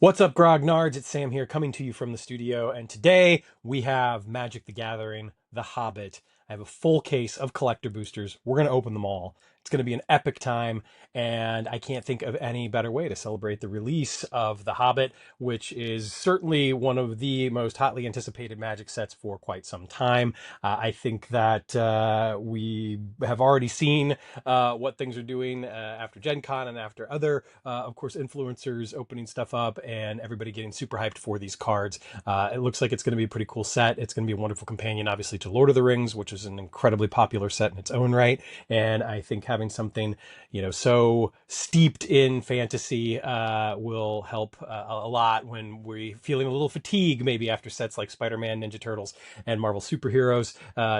What's up, Grognards? It's Sam here coming to you from the studio, and today we have Magic the Gathering, The Hobbit. I have a full case of collector boosters. We're going to open them all. It's going to be an epic time, and I can't think of any better way to celebrate the release of The Hobbit, which is certainly one of the most hotly anticipated Magic sets for quite some time. I think that we have already seen what things are doing after Gen Con and after other, of course, influencers opening stuff up and everybody getting super hyped for these cards. It looks like it's going to be a pretty cool set. It's going to be a wonderful companion, obviously, to Lord of the Rings, which is an incredibly popular set in its own right. And I think having something, so steeped in fantasy will help a lot when we're feeling a little fatigue, maybe after sets like Spider-Man, Ninja Turtles, and Marvel superheroes,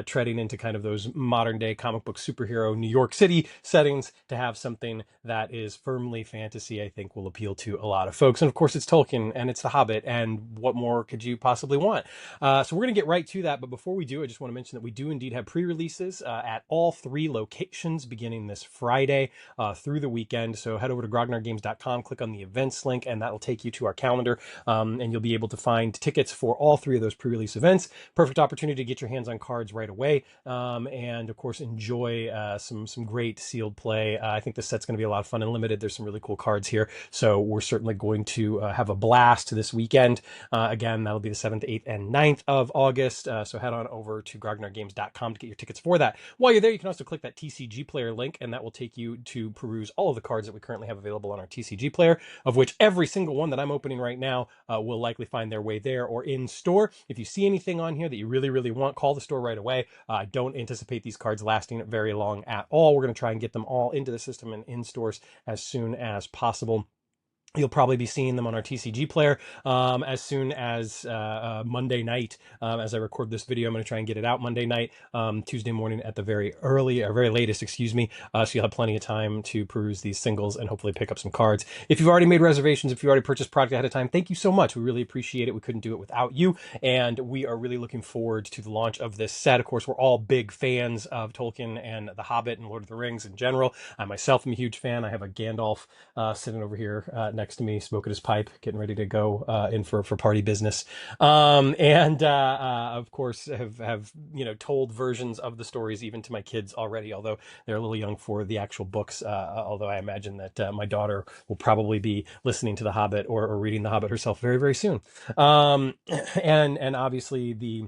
treading into kind of those modern day comic book superhero New York City settings. To have something that is firmly fantasy, I think will appeal to a lot of folks. And of course, it's Tolkien and it's The Hobbit, and what more could you possibly want? So we're going to get right to that. But before we do, I just want to mention that we do indeed have pre-releases at all three locations beginning this Friday through the weekend. So head over to grognardgames.com, click on the events link, and that'll take you to our calendar. And you'll be able to find tickets for all three of those pre-release events. Perfect opportunity to get your hands on cards right away. And of course, enjoy some great sealed play. I think this set's going to be a lot of fun and limited. There's some really cool cards here. So we're certainly going to have a blast this weekend. Again, that'll be the 7th, 8th, and 9th of August. So head on over to grognardgames.com to get your tickets for that. While you're there, you can also click that TCG player link, and that will take you to peruse all of the cards that we currently have available on our TCG player, of which every single one that I'm opening right now will likely find their way there or in store. If you see anything on here that you really, really want, call the store right away. I don't anticipate these cards lasting very long at all. We're going to try and get them all into the system and in stores as soon as possible. You'll probably be seeing them on our TCG player as soon as Monday night. As I record this video, I'm going to try and get it out Monday night, Tuesday morning at the very latest, excuse me. So you'll have plenty of time to peruse these singles and hopefully pick up some cards. If you've already made reservations, if you already purchased product ahead of time, thank you so much. We really appreciate it. We couldn't do it without you. And we are really looking forward to the launch of this set. Of course, we're all big fans of Tolkien and The Hobbit and Lord of the Rings in general. I myself am a huge fan. I have a Gandalf sitting over here next to me, smoking his pipe, getting ready to go in for party business. And of course, have told versions of the stories even to my kids already, although they're a little young for the actual books. Although I imagine that my daughter will probably be listening to The Hobbit or reading The Hobbit herself very, very soon. And obviously the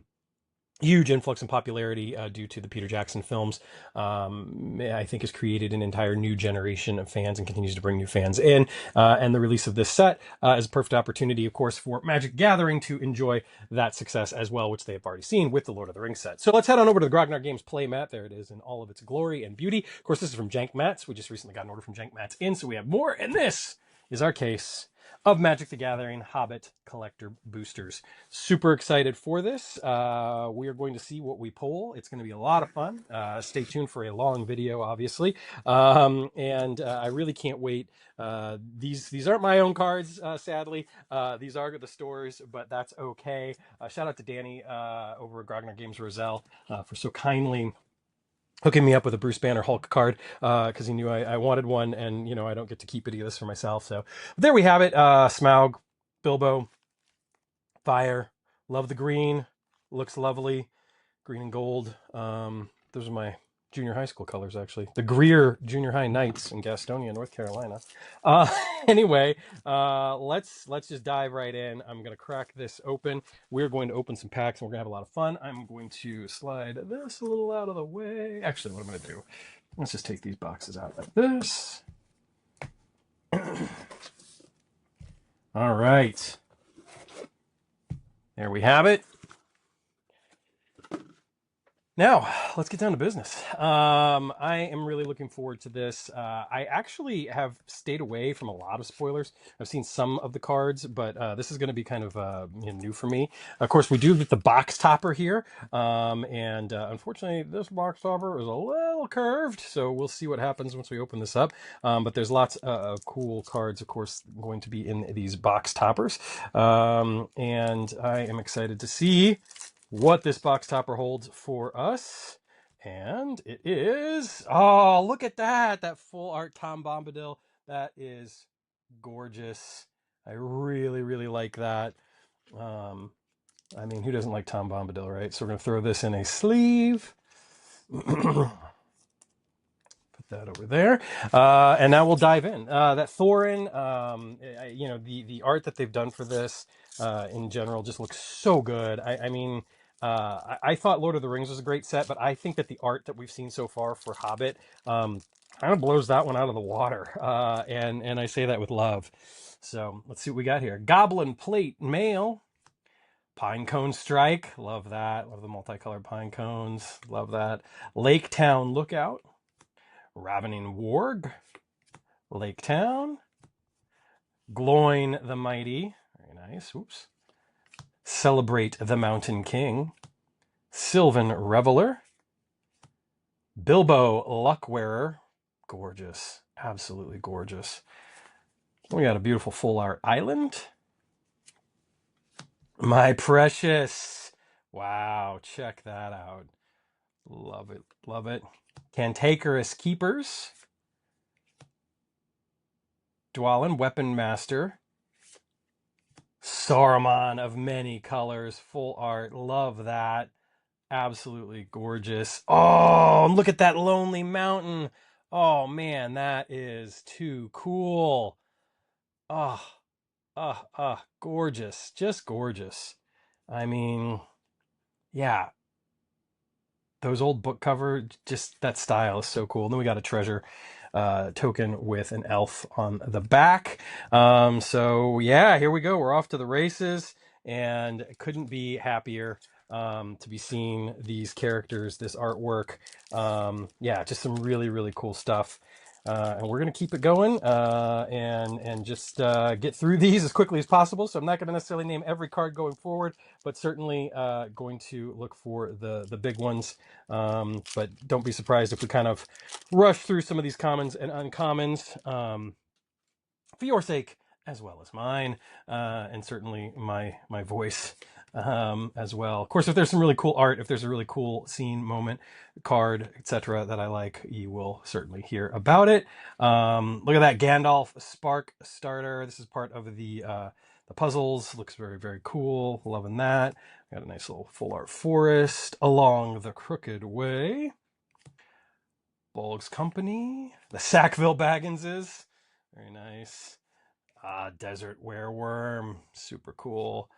huge influx in popularity due to the Peter Jackson films, I think has created an entire new generation of fans and continues to bring new fans in. And the release of this set is a perfect opportunity, of course, for Magic Gathering to enjoy that success as well, which they have already seen with the Lord of the Rings set. So let's head on over to the Grognard Games play mat. There it is in all of its glory and beauty. Of course, this is from Jank Mats. We just recently got an order from Jank Mats in, so we have more. And this is our case of Magic the Gathering Hobbit Collector Boosters. Super excited for this. We are going to see what we pull. It's going to be a lot of fun. Stay tuned for a long video, obviously. And I really can't wait. These aren't my own cards, sadly. These are the stores, but that's okay. Shout out to Danny over at Grognard Games Roselle for so kindly hooking me up with a Bruce Banner Hulk card because he knew I wanted one, and I don't get to keep any of this for myself. So there we have it. Smaug, Bilbo, Fire. Love the green. Looks lovely. Green and gold. Those are my junior high school colors, actually. The Greer Junior High Knights in Gastonia, North Carolina. Uh, anyway, let's just dive right in. I'm going to crack this open. We're going to open some packs, and we're going to have a lot of fun. I'm going to slide this a little out of the way. Actually, what I'm going to do, let's just take these boxes out like this. All right. There we have it. Now, let's get down to business. I am really looking forward to this. I actually have stayed away from a lot of spoilers. I've seen some of the cards, but this is going to be kind of new for me. Of course, we do get the box topper here, and unfortunately, this box topper is a little curved, so we'll see what happens once we open this up. But there's lots of cool cards, of course, going to be in these box toppers, and I am excited to see what this box topper holds for us. And it is, oh, look at that full art Tom Bombadil. That is gorgeous. I really, really like that. Um, I mean, who doesn't like Tom Bombadil, right? So we're going to throw this in a sleeve. Put that over there. And now we'll dive in. That Thorin, you know, the art that they've done for this in general just looks so good. I mean, I thought Lord of the Rings was a great set, but I think that the art that we've seen so far for Hobbit kind of blows that one out of the water. And I say that with love. So let's see what we got here. Goblin Plate Mail. Pine Cone Strike. Love that. Love the multicolored pine cones. Love that. Lake Town Lookout. Ravening Warg. Lake Town. Gloin the Mighty. Very nice. Oops. Celebrate the Mountain King. Sylvan Reveler. Bilbo Luckwearer. Gorgeous. Absolutely gorgeous. We got a beautiful full art island. My Precious. Wow, check that out. Love it, love it. Cantankerous Keepers. Dwalin, Weapon Master. Saruman of many colors, full art. Love that. Absolutely gorgeous. Oh, look at that lonely mountain. Oh man, that is too cool. Oh, gorgeous. Just gorgeous. I mean, yeah, those old book cover, just that style is so cool. And then we got a treasure token with an elf on the back. So yeah, here we go. We're off to the races, and couldn't be happier to be seeing these characters, this artwork. Yeah, just some really, really cool stuff. And we're going to keep it going and just get through these as quickly as possible. So I'm not going to necessarily name every card going forward, but certainly going to look for the big ones. But don't be surprised if we kind of rush through some of these commons and uncommons for your sake as well as mine, and certainly my voice as well. Of course, if there's some really cool art, if there's a really cool scene, moment, card, etc. that I like, you will certainly hear about it. Look at that Gandalf Spark Starter. This is part of the puzzles. Looks very, very cool. Loving that. Got a nice little full art forest along the Crooked Way. Bolg's Company. The Sackville Bagginses. Very nice. Desert Wereworm. Super cool.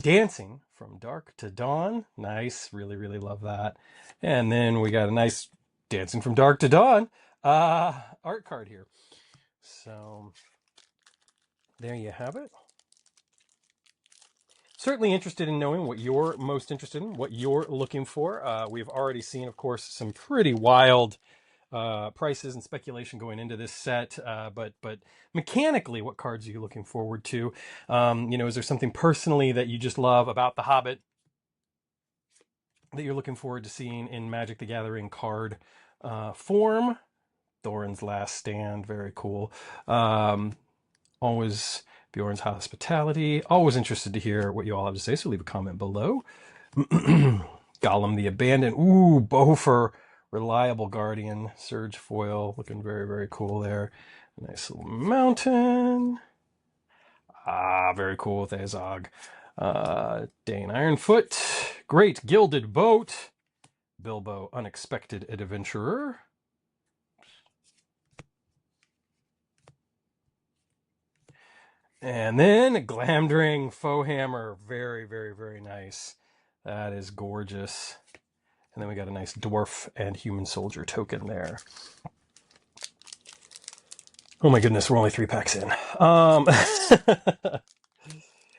Dancing from Dark to Dawn. Nice. Really, really love that. And then we got a nice Dancing from Dark to Dawn art card here. So there you have it. Certainly interested in knowing what you're most interested in, what you're looking for. We've already seen, of course, some pretty wild prices and speculation going into this set, but mechanically, what cards are you looking forward to? You know, is there something personally that you just love about the Hobbit that you're looking forward to seeing in Magic the Gathering card form? Thorin's Last Stand, very cool. Always Bjorn's Hospitality. Always interested to hear what you all have to say, so leave a comment below. Gollum the Abandoned. Ooh, Bofur, Reliable Guardian. Surge Foil, looking very, very cool there. A nice little mountain. Very cool with Azog. Dane Ironfoot. Great Gilded Boat. Bilbo, Unexpected Adventurer. And then Glamdring Foehammer. Very, very, very nice. That is gorgeous. And then we got a nice dwarf and human soldier token there. Oh my goodness, we're only 3 packs in.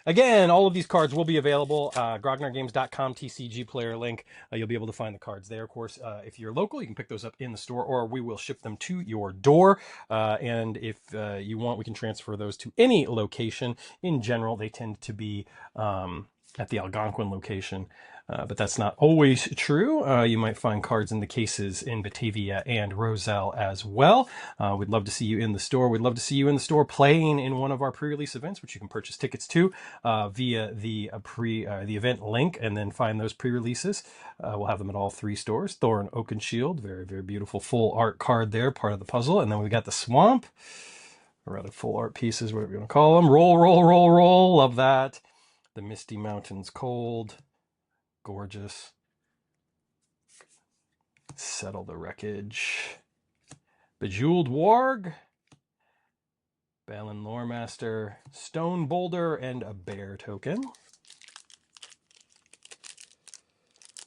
Again, all of these cards will be available. GrognardGames.com TCG player link. You'll be able to find the cards there. Of course, if you're local, you can pick those up in the store, or we will ship them to your door. And if you want, we can transfer those to any location. In general, they tend to be at the Algonquin location. But that's not always true. You might find cards in the cases in Batavia and Roselle as well. We'd love to see you in the store. We'd love to see you in the store playing in one of our pre-release events, which you can purchase tickets to via the event link, and then find those pre-releases. We'll have them at all 3 stores. Thorin Oakenshield, very, very beautiful full art card there, part of the puzzle. And then we've got the Swamp. or rather full art pieces, whatever you want to call them. Roll, roll, roll, roll. Love that. The Misty Mountains Cold. Gorgeous. Settle the Wreckage. Bejeweled Warg. Balin Loremaster. Stone Boulder and a Bear token.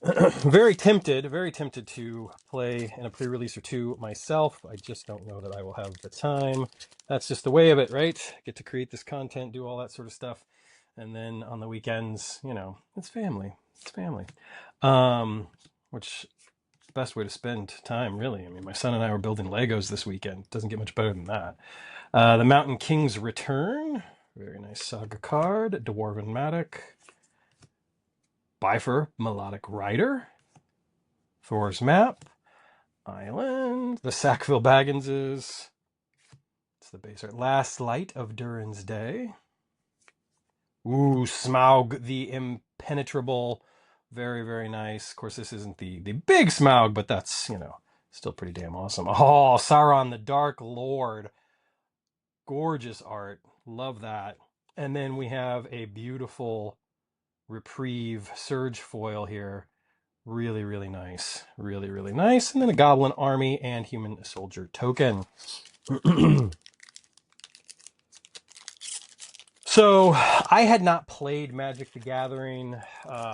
very tempted to play in a pre-release or two myself. I just don't know that I will have the time. That's just the way of it, right? Get to create this content, do all that sort of stuff. And then on the weekends, you know, it's family. It's family. Which best way to spend time, really. I mean, my son and I were building Legos this weekend. Doesn't get much better than that. The Mountain King's Return. Very nice saga card. Dwarven Matic. Bifur, Melodic Rider. Thor's Map. Island. The Sackville Bagginses. It's the base art. Last Light of Durin's Day. Ooh, Smaug the Impenetrable. Very, very nice. Of course, this isn't the big Smaug, but that's, you know, still pretty damn awesome. Oh, Sauron the Dark Lord. Gorgeous art. Love that. And then we have a beautiful Reprieve Surge foil here. Really, really nice. Really, really nice. And then a Goblin Army and Human Soldier token. So I had not played Magic the Gathering,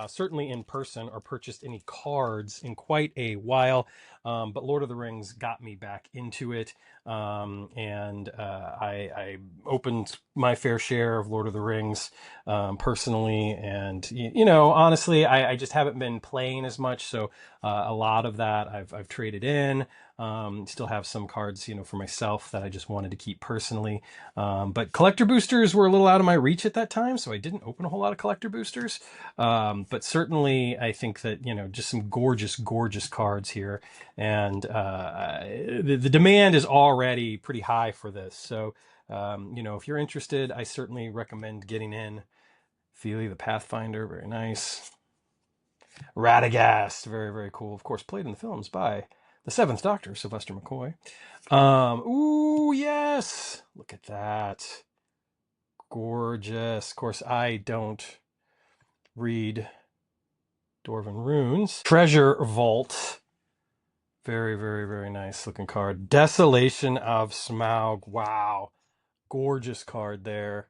certainly in person, or purchased any cards in quite a while. But Lord of the Rings got me back into it. And I opened my fair share of Lord of the Rings personally. And, you know, honestly, I just haven't been playing as much. So a lot of that I've traded in. Still have some cards, you know, for myself that I just wanted to keep personally. But collector boosters were a little out of my reach at that time, so I didn't open a whole lot of collector boosters. But certainly, I think that, you know, just some gorgeous, gorgeous cards here. And the demand is already pretty high for this. So, you know, if you're interested, I certainly recommend getting in. Feely the Pathfinder, very nice. Radagast, very, very cool. Of course, played in the films by the Seventh Doctor, Sylvester McCoy. Ooh, yes. Look at that. Gorgeous. Of course, I don't read Dwarven runes. Treasure Vault. Very, very, very nice looking card. Desolation of Smaug. Wow. Gorgeous card there.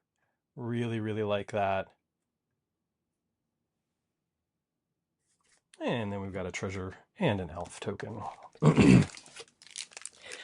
Really, really like that. And then we've got a treasure and an elf token. I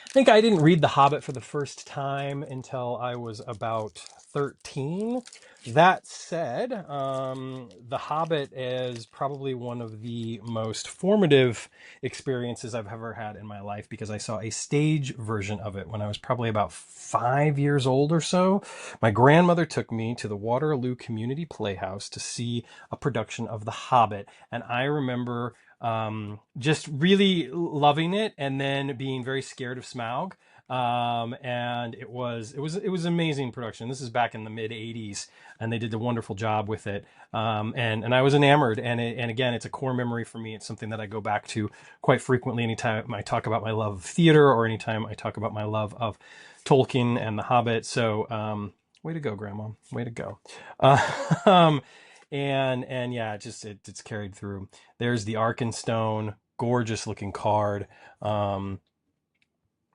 think I didn't read The Hobbit for the first time until I was about 13. That said, The Hobbit is probably one of the most formative experiences I've ever had in my life, because I saw a stage version of it when I was probably about 5 years old or so. My grandmother took me to the Waterloo Community Playhouse to see a production of The Hobbit, and I remember just really loving it, and then being very scared of Smaug. And it was an amazing production. This is back in the mid 80s, and they did a wonderful job with it. And I was enamored, and again, it's a core memory for me. It's something that I go back to quite frequently anytime I talk about my love of theater, or anytime I talk about my love of Tolkien and The Hobbit. So, way to go, Grandma. Way to go. And yeah, it's carried through. There's the Arkenstone, gorgeous looking card.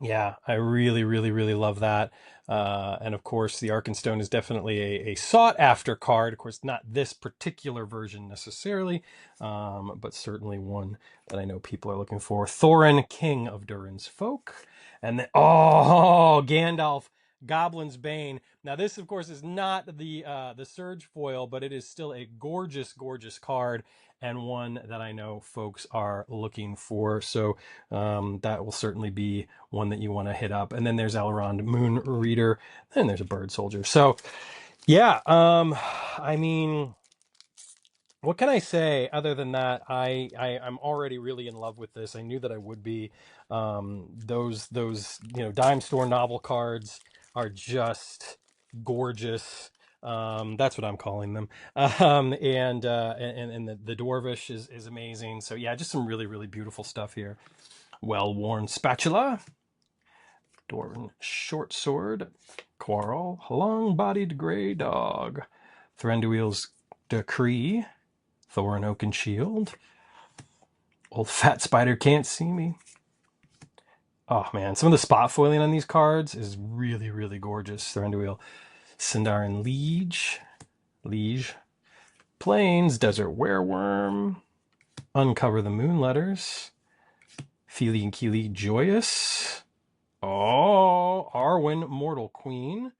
Yeah, I really, really, really love that. And of course, the Arkenstone is definitely a sought after card. Of course, not this particular version necessarily, but certainly one that I know people are looking for. Thorin, King of Durin's Folk. And then, oh, Gandalf, Goblin's Bane. Now, this, of course, is not the Surge foil, but it is still a gorgeous, gorgeous card, and one that I know folks are looking for. So that will certainly be one that you want to hit up. And then there's Elrond Moon Reader, and there's a Bird Soldier. So yeah, I mean, what can I say other than that? I'm already really in love with this. I knew that I would be. Those you know, dime store novel cards are just gorgeous. That's what I'm calling them. And the Dwarvish is amazing. So yeah, just some really, really beautiful stuff here. Well-worn Spatula. Dwarven Shortsword, Quarrel, Long-Bodied Grey Dog, Thranduil's Decree, Thorin Oakenshield, Old Fat Spider Can't See Me. Oh man, some of the spot foiling on these cards is really, really gorgeous. Thranduil, Sindarin Liege, Plains, Desert Wereworm, Uncover the Moon Letters, Feely and Keely Joyous, oh, Arwen Mortal Queen,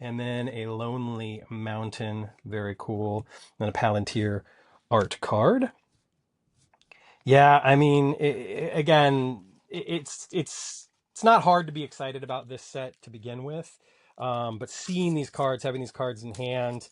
and then a Lonely Mountain, very cool, and then a Palantir art card. Yeah, I mean, it's not hard to be excited about this set to begin with, but seeing these cards, having these cards in hand,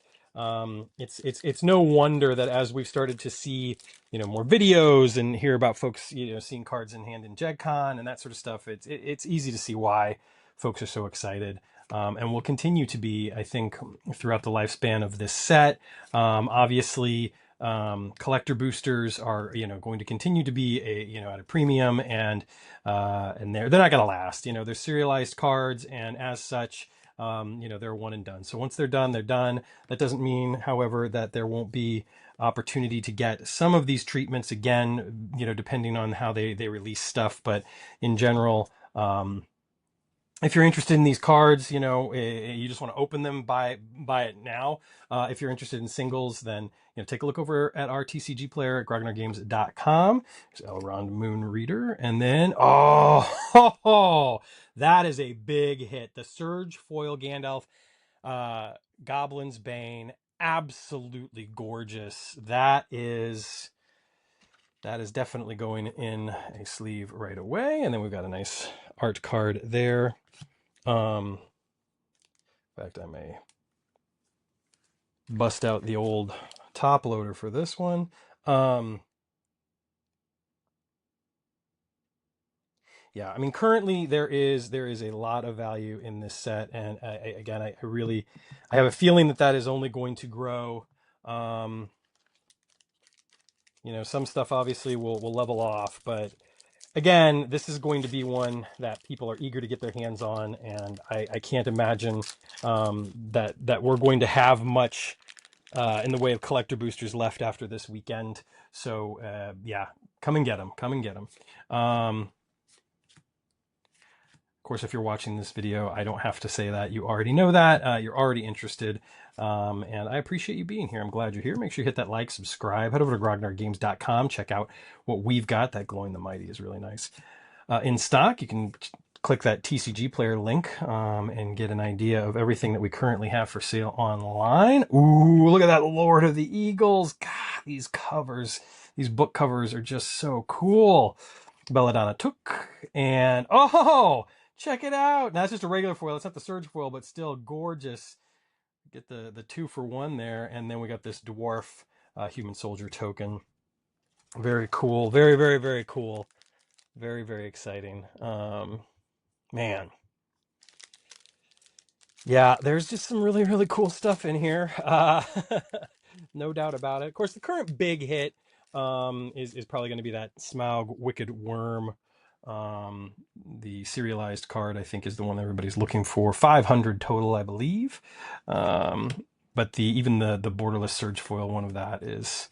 it's no wonder that as we've started to see, more videos and hear about folks, seeing cards in hand in Gen Con and that sort of stuff, it's easy to see why folks are so excited. And will continue to be, I think, throughout the lifespan of this set. Obviously, collector boosters are going to continue to be at a premium, and they're not going to last. They're serialized cards, and as such, they're one and done. So once they're done, they're done. That doesn't mean, however, that there won't be opportunity to get some of these treatments again, depending on how they release stuff. But in general, if you're interested in these cards, you just want to open them, buy it now. If you're interested in singles, then take a look over at our TCG player at grognardgames.com. There's Elrond Moon Reader, and then that is a big hit. The Surge Foil Gandalf, Goblin's Bane, absolutely gorgeous. That is definitely going in a sleeve right away, and then we've got a nice art card there. In fact, I may bust out the old top loader for this one. Yeah, I mean, currently there is a lot of value in this set, and I have a feeling that is only going to grow. Some stuff obviously will level off, but again, this is going to be one that people are eager to get their hands on, and I can't imagine that we're going to have much in the way of collector boosters left after this weekend. So yeah, come and get them. Of course, if you're watching this video, I don't have to say that. You already know that. You're already interested. And I appreciate you being here. I'm glad you're here. Make sure you hit that like, subscribe. Head over to grognardgames.com. Check out what we've got. That Glowing the Mighty is really nice. In stock, you can click that TCG player link and get an idea of everything that we currently have for sale online. Ooh, look at that Lord of the Eagles. God, these book covers are just so cool. Belladonna Took, and check it out. Now it's just a regular foil. It's not the Surge foil, but still gorgeous. Get the 2-for-1 there, and then we got this dwarf human soldier token. Very cool. Very, very, very cool. Very, very exciting. Man. Yeah, there's just some really, really cool stuff in here. No doubt about it. Of course, the current big hit is probably going to be that Smaug Wicked Worm. The serialized card, I think, is the one everybody's looking for. 500 total, I believe. But even the borderless Surge foil one of that is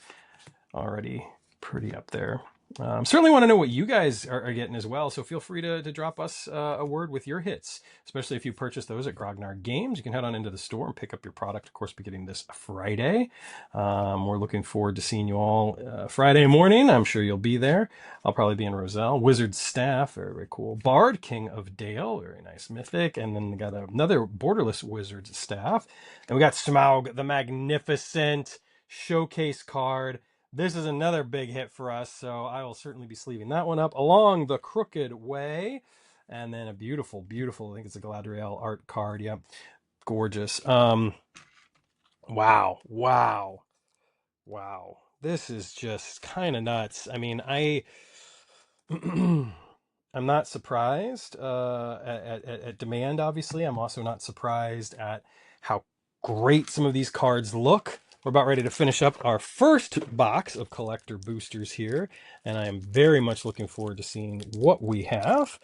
already pretty up there. Certainly want to know what you guys are getting as well, so feel free to drop us a word with your hits, especially if you purchase those at Grognard Games. You can head on into the store and pick up your product, of course, beginning this Friday. We're looking forward to seeing you all Friday morning. I'm sure you'll be there. I'll probably be in Roselle. Wizard's Staff, very, very cool. Bard, King of Dale, very nice mythic. And then we got another borderless Wizard's Staff. And we got Smaug the Magnificent showcase card. This is another big hit for us, so I will certainly be sleeving that one up. Along the Crooked Way, and then a beautiful, beautiful, I think it's a Galadriel art card. Yep, gorgeous. Wow. This is just kind of nuts. I mean, I'm not surprised at demand, obviously. I'm also not surprised at how great some of these cards look. We're about ready to finish up our first box of collector boosters here, and I am very much looking forward to seeing what we have.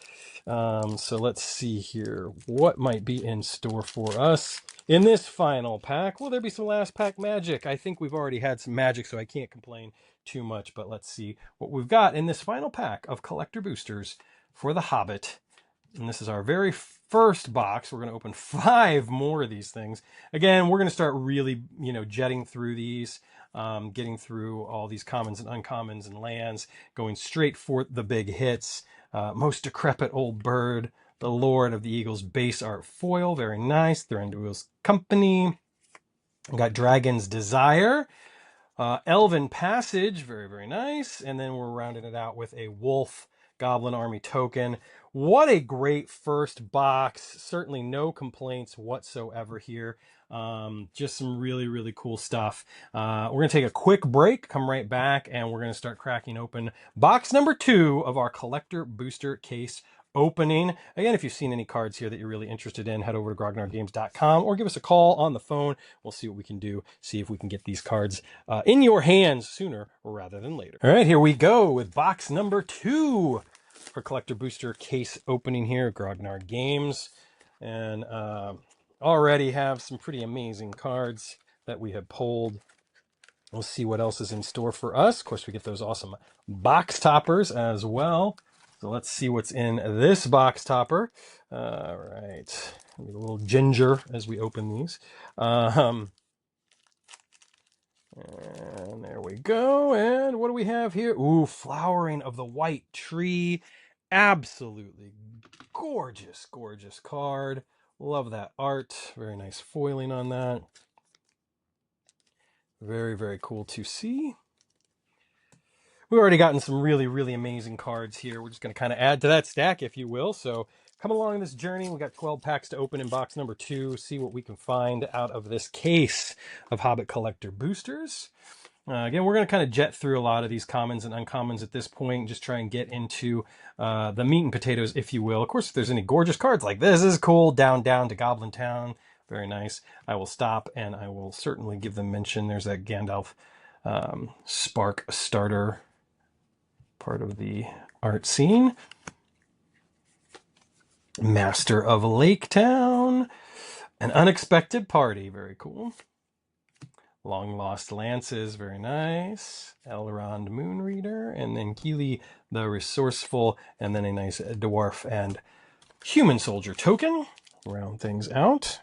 So let's see here. What might be in store for us in this final pack? Will there be some last pack magic? I think we've already had some magic, so I can't complain too much, but let's see what we've got in this final pack of collector boosters for The Hobbit. And this is our very first box. We're going to open 5 more of these things. Again, we're going to start really, jetting through these, getting through all these commons and uncommons and lands, going straight for the big hits. Most Decrepit Old Bird, the Lord of the Eagles base art foil, very nice. Thranduil's Company. We got Dragon's Desire. Elven Passage, very, very nice. And then we're rounding it out with a Wolf Goblin Army token. What a great first box. Certainly no complaints whatsoever here. Just some really, really cool stuff. We're going to take a quick break, come right back, and we're going to start cracking open box number 2 of our collector booster case opening. Again, if you've seen any cards here that you're really interested in, head over to grognardgames.com or give us a call on the phone. We'll see what we can do, see if we can get these cards in your hands sooner rather than later. All right, here we go with box number 2 for collector booster case opening here at Grognard Games. And already have some pretty amazing cards that we have pulled. We'll see what else is in store for us. Of course, we get those awesome box toppers as well. So let's see what's in this box topper. All right. A little ginger as we open these. And there we go. And what do we have here? Ooh, Flowering of the White Tree. Absolutely gorgeous, gorgeous card. Love that art. Very nice foiling on that. Very, very cool to see. We've already gotten some really, really amazing cards here. We're just going to kind of add to that stack, if you will. So come along this journey. We got 12 packs to open in box number 2. See what we can find out of this case of Hobbit Collector Boosters. Again, we're going to kind of jet through a lot of these commons and uncommons at this point, just try and get into the meat and potatoes, if you will. Of course, if there's any gorgeous cards like this is cool, down to Goblin Town, very nice. I will stop and I will certainly give them mention. There's that Gandalf Spark Starter part of the art scene. Master of Lake Town, An Unexpected Party, very cool. Long Lost Lances, very nice. Elrond Moonreader, and then Keely the Resourceful, and then a nice Dwarf and Human Soldier token. Round things out.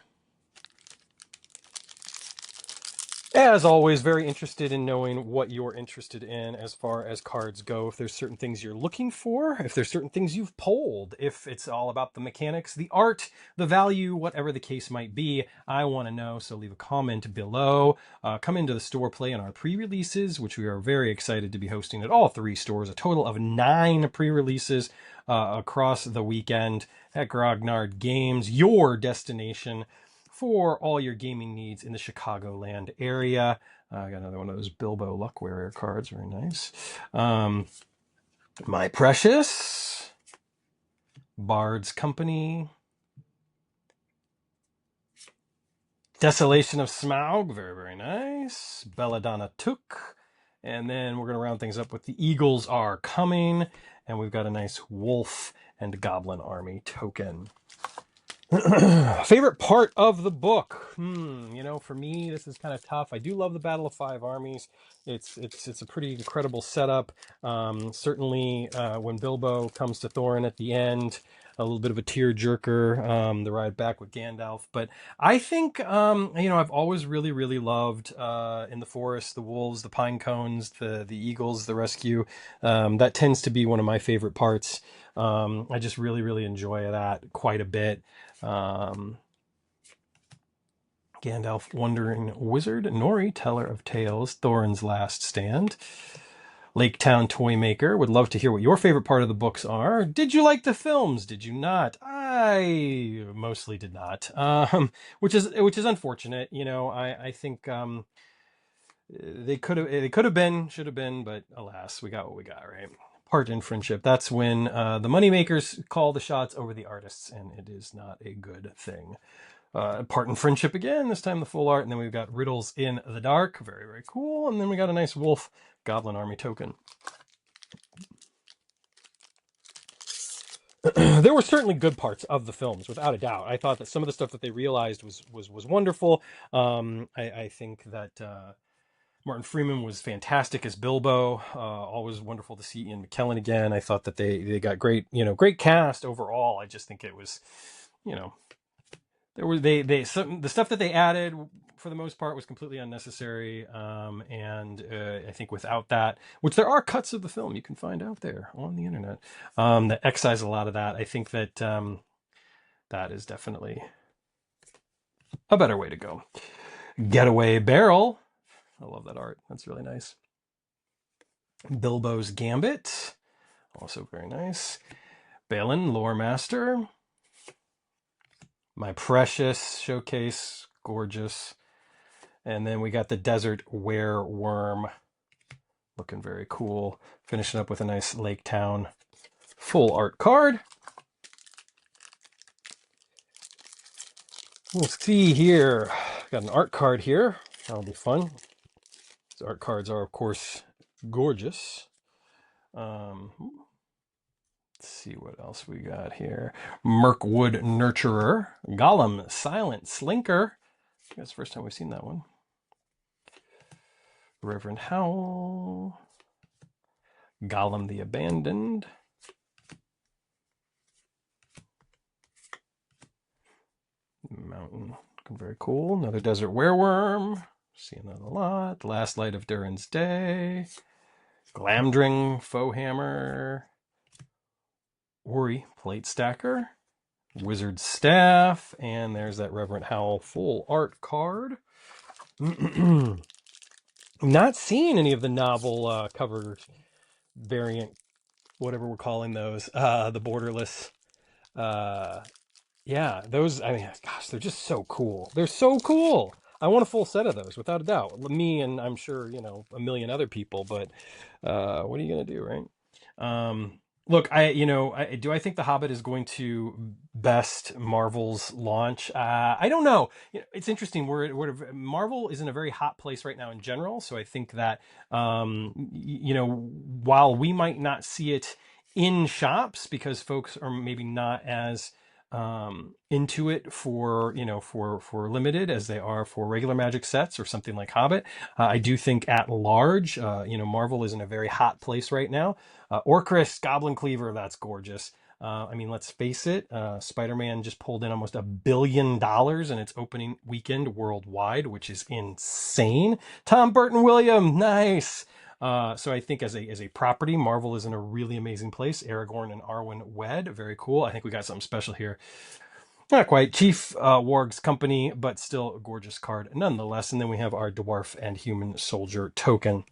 As always, very interested in knowing what you're interested in as far as cards go. If there's certain things you're looking for, if there's certain things you've pulled, if it's all about the mechanics, the art, the value, whatever the case might be, I want to know. So leave a comment below. Come into the store, play in our pre-releases, which we are very excited to be hosting at all 3 stores. A total of 9 pre-releases across the weekend at Grognard Games, your destination for all your gaming needs in the Chicagoland area. I got another one of those Bilbo Luckwearer cards, very nice. My Precious, Bard's Company, Desolation of Smaug, very, very nice. Belladonna Took, and then we're going to round things up with The Eagles Are Coming, and we've got a nice Wolf and Goblin Army token. Favorite part of the book? For me, this is kind of tough. I do love the Battle of 5 Armies. It's a pretty incredible setup. Certainly, when Bilbo comes to Thorin at the end, a little bit of a tear-jerker, the ride back with Gandalf. But I think, I've always really, really loved in the forest, the wolves, the pine cones, the eagles, the rescue. That tends to be one of my favorite parts. I just really, really enjoy that quite a bit. Gandalf, Wandering Wizard, Nori, Teller of Tales, Thorin's Last Stand, Lake Town Toymaker. Would love to hear what your favorite part of the books are. Did you like the films? Did you not? I mostly did not, which is unfortunate. I think they could have been, should have been, but alas, we got what we got, right? Part in friendship. That's when the moneymakers call the shots over the artists, and it is not a good thing. Part in Friendship again, this time the full art. And then we've got Riddles in the Dark. Very, very cool. And then we got a nice Wolf Goblin Army token. There were certainly good parts of the films, without a doubt. I thought that some of the stuff that they realized was wonderful. I think that Martin Freeman was fantastic as Bilbo. Always wonderful to see Ian McKellen again. I thought that they got great, great cast overall. I just think it was, you know, there were the stuff that they added for the most part was completely unnecessary. And I think without that, which there are cuts of the film you can find out there on the internet, that excise a lot of that. I think that that is definitely a better way to go. Getaway Barrel. I love that art. That's really nice. Bilbo's Gambit. Also very nice. Balin, Lore Master. My Precious Showcase. Gorgeous. And then we got the Desert Wereworm. Looking very cool. Finishing up with a nice Lake Town full art card. We'll see here. Got an art card here. That'll be fun. These art cards are, of course, gorgeous. Let's see what else we got here. Mirkwood Nurturer. Gollum Silent Slinker. I think that's the first time we've seen that one. Reverend Howl. Gollum the Abandoned. Mountain. Looking very cool. Another Desert Wereworm. Seeing that a lot. Last Light of Durin's Day. Glamdring Foehammer. Ori Plate Stacker. Wizard Staff. And there's that Reverend Howl full art card. Not seeing any of the novel cover variant, whatever we're calling those, the borderless. Yeah, those, I mean, gosh, they're just so cool. They're so cool. I want a full set of those, without a doubt. Me and I'm sure, a million other people, but what are you going to do, right? Look, do I think The Hobbit is going to best Marvel's launch? I don't know. It's interesting. Marvel is in a very hot place right now in general. So I think that, while we might not see it in shops because folks are maybe not as into it for limited as they are for regular Magic sets or something like Hobbit. I do think at large, Marvel is in a very hot place right now. Orcris Goblin Cleaver, that's gorgeous. I mean, let's face it, Spider-Man just pulled in almost $1 billion in its opening weekend worldwide, which is insane. Tom Burton William, nice. So I think as a property, Marvel is in a really amazing place. Aragorn and Arwen wed, very cool. I think we got something special here. Not quite. Chief Warg's Company, but still a gorgeous card nonetheless. And then we have our Dwarf and Human Soldier token.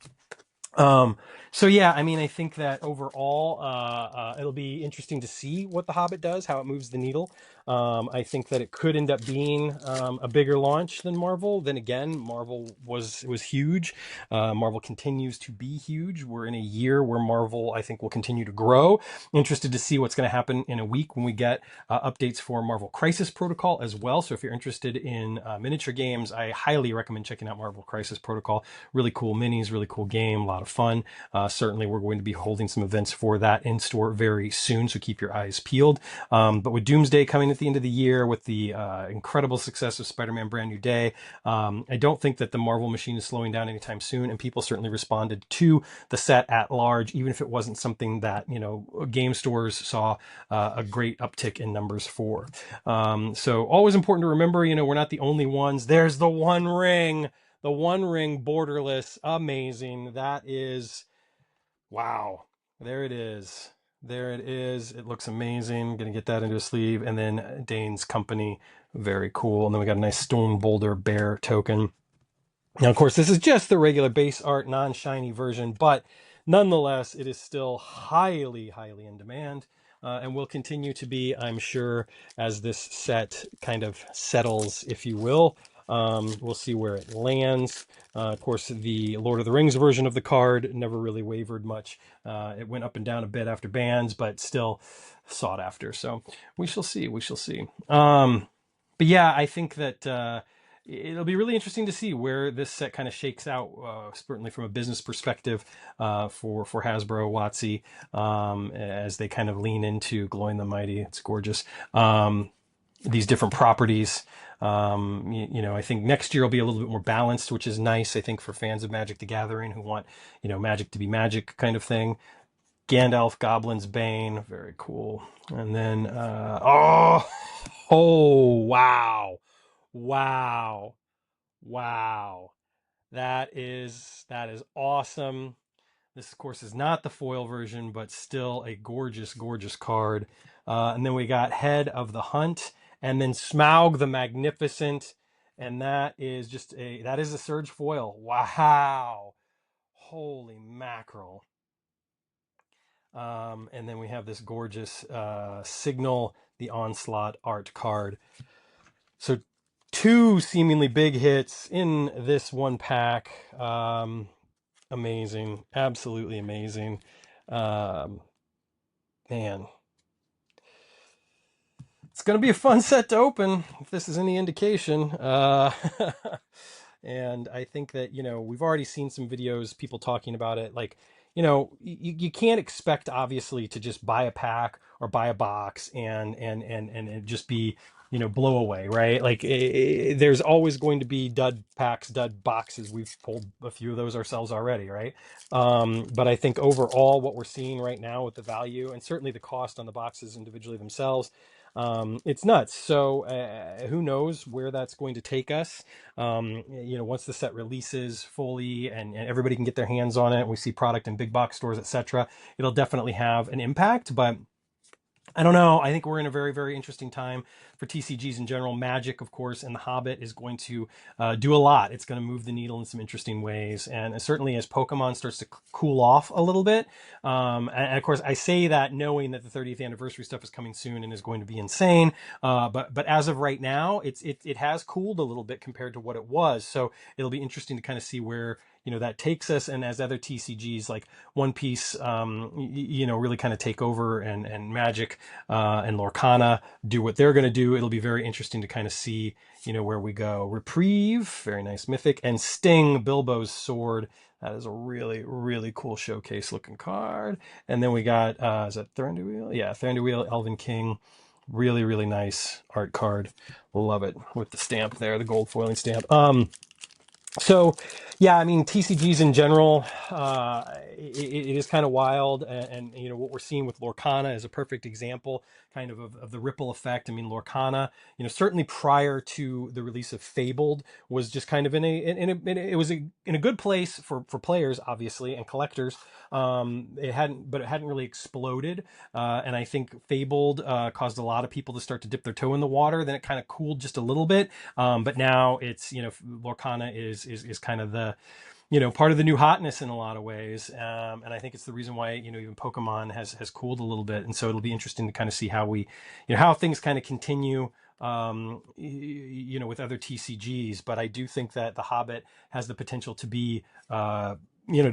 So yeah, I mean, I think that overall, it'll be interesting to see what The Hobbit does, how it moves the needle. I think that it could end up being a bigger launch than Marvel. Then again, Marvel was huge. Marvel continues to be huge. We're in a year where Marvel, I think, will continue to grow. Interested to see what's going to happen in a week when we get updates for Marvel Crisis Protocol as well. So if you're interested in miniature games, I highly recommend checking out Marvel Crisis Protocol. Really cool minis, really cool game, a lot of fun. Certainly, we're going to be holding some events for that in store very soon, so keep your eyes peeled. But with Doomsday coming at the end of the year, with the incredible success of Spider-Man Brand New Day, I don't think that the Marvel machine is slowing down anytime soon, and people certainly responded to the set at large, even if it wasn't something that, game stores saw a great uptick in numbers for. So always important to remember, we're not the only ones. There's the One Ring. The One Ring borderless, amazing. That is, wow. There it is. There it is. It looks amazing. Gonna get that into a sleeve. And then Dane's Company, very cool. And then we got a nice Stone Boulder Bear token. Now, of course, this is just the regular base art, non-shiny version, but nonetheless, it is still highly, highly in demand. And will continue to be, I'm sure, as this set kind of settles, if you will. We'll see where it lands. Of course, the Lord of the Rings version of the card never really wavered much. It went up and down a bit after bans, but still sought after. So we shall see. We shall see. But yeah, I think that it'll be really interesting to see where this set kind of shakes out, certainly from a business perspective, for Hasbro, WotC, as they kind of lean into Glowing the Mighty. It's gorgeous. These different properties. I think next year will be a little bit more balanced, which is nice, I think, for fans of Magic the Gathering who want, Magic to be magic kind of thing. Gandalf, Goblin's Bane, very cool. And then, wow, wow, wow. That is awesome. This, of course, is not the foil version, but still a gorgeous, gorgeous card. And then we got Head of the Hunt, and then Smaug the Magnificent, and that is a Surge foil. Wow, holy mackerel! And then we have this gorgeous Signal the Onslaught art card. So two seemingly big hits in this one pack. Amazing, absolutely amazing. Man, it's going to be a fun set to open if this is any indication. And I think that, we've already seen some videos, people talking about it. Like, you can't expect, obviously, to just buy a pack or buy a box and it just be, blow away, right? Like, there's always going to be dud packs, dud boxes. We've pulled a few of those ourselves already, right? But I think overall, what we're seeing right now with the value and certainly the cost on the boxes individually themselves, it's nuts. So who knows where that's going to take us? Once the set releases fully and everybody can get their hands on it, we see product in big box stores, etc. It'll definitely have an impact, but I don't know. I think we're in a very, very interesting time for TCGs in general. Magic, of course, and The Hobbit is going to do a lot. It's going to move the needle in some interesting ways. And certainly as Pokemon starts to cool off a little bit. And of course, I say that knowing that the 30th anniversary stuff is coming soon and is going to be insane. But as of right now, it has cooled a little bit compared to what it was. So it'll be interesting to kind of see where that takes us, and as other TCGs like One Piece, really kind of take over, and Magic and Lorcana do what they're going to do. It'll be very interesting to kind of see, where we go. Reprieve, very nice mythic, and Sting, Bilbo's sword. That is a really, really cool showcase looking card. And then we got, is that Thranduil? Yeah, Thranduil, Elven King. Really, really nice art card. Love it with the stamp there, the gold foiling stamp. So, yeah, I mean, TCGs in general, it is kind of wild. And, what we're seeing with Lorcana is a perfect example kind of the ripple effect. I mean, Lorcana, certainly prior to the release of Fabled was just kind of it was in a good place for players, obviously, and collectors. It hadn't really exploded. And I think Fabled caused a lot of people to start to dip their toe in the water. Then it kind of cooled just a little bit. But now it's, Lorcana is kind of the, part of the new hotness in a lot of ways. And I think it's the reason why, even Pokemon has cooled a little bit. And so it'll be interesting to kind of see how how things kind of continue, with other TCGs. But I do think that The Hobbit has the potential to be, to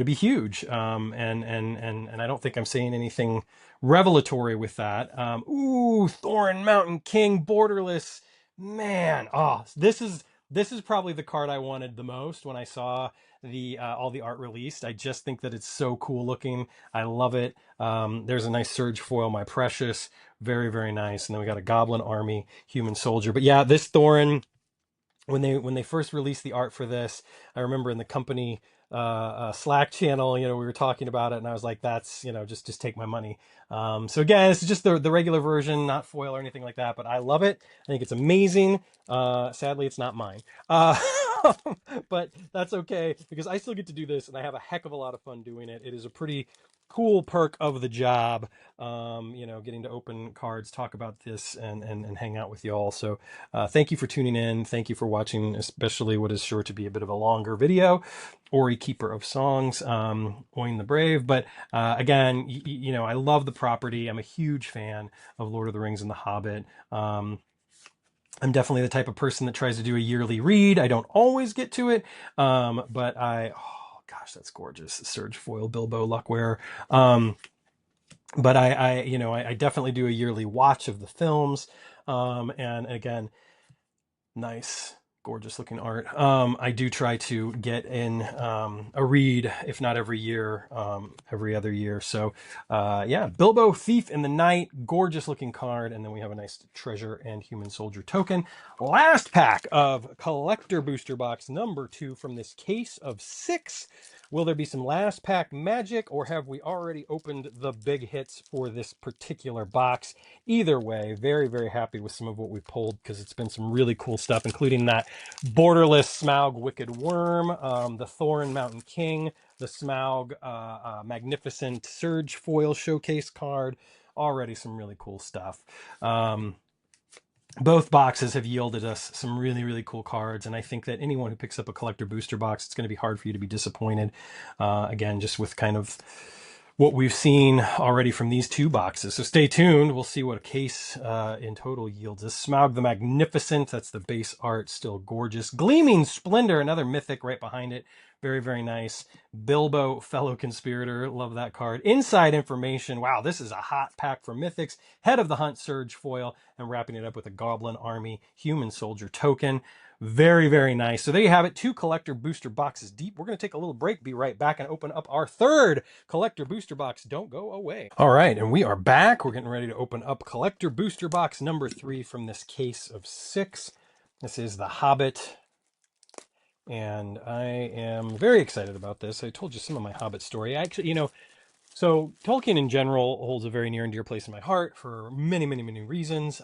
be huge. And I don't think I'm saying anything revelatory with that. Thorin Mountain King Borderless, man. This is probably the card I wanted the most when I saw all the art released. I just think that it's so cool looking. I love it. There's a nice Surge foil, My Precious, very, very nice. And then we got a Goblin Army Human Soldier. But yeah, this Thorin, when they first released the art for this, I remember in the company Slack channel, we were talking about it, and I was like, that's, just take my money. So again, this is just the regular version, not foil or anything like that, but I love it. I think it's amazing. Sadly, it's not mine. But that's okay, because I still get to do this, and I have a heck of a lot of fun doing it. It is a pretty cool perk of the job, getting to open cards, talk about this, and hang out with y'all. So thank you for tuning in. Thank you for watching, especially what is sure to be a bit of a longer video, Ori, Keeper of Songs, Oin the Brave. But again, I love the property. I'm a huge fan of Lord of the Rings and The Hobbit. I'm definitely the type of person that tries to do a yearly read. I don't always get to it, but oh gosh, that's gorgeous. Surge foil Bilbo Luckwear. But I definitely do a yearly watch of the films. And again, Nice, gorgeous looking art. I do try to get in a read, if not every year, every other year. So yeah, Bilbo Thief in the Night, gorgeous looking card. And then we have a nice treasure and human soldier token. Last pack of collector booster box number 2 from this case of 6. Will there be some last pack magic, or have we already opened the big hits for this particular box? Either way, very, very happy with some of what we pulled, because it's been some really cool stuff, including that borderless Smaug Wicked Worm, the Thorin Mountain King, the Smaug Magnificent Surge Foil Showcase card. Already some really cool stuff. Both boxes have yielded us some really, really cool cards, and I think that anyone who picks up a collector booster box, it's going to be hard for you to be disappointed. Again, just with kind of what we've seen already from these 2 boxes. So stay tuned. We'll see what a case in total yields us. Smaug the Magnificent, that's the base art, still gorgeous. Gleaming Splendor, another mythic right behind it. Very, very nice. Bilbo, Fellow Conspirator, love that card. Inside Information, wow, this is a hot pack for mythics. Head of the Hunt Surge Foil, and wrapping it up with a Goblin Army Human Soldier token. Very, very nice. So there you have it, 2 collector booster boxes deep. We're going to take a little break, be right back, and open up our 3rd collector booster box. Don't go away. All right, and we are back. We're getting ready to open up collector booster box number 3 from this case of 6. This is the Hobbit, and I am very excited about this. I told you some of my Hobbit story. Actually, so Tolkien in general holds a very near and dear place in my heart for many, many, many reasons.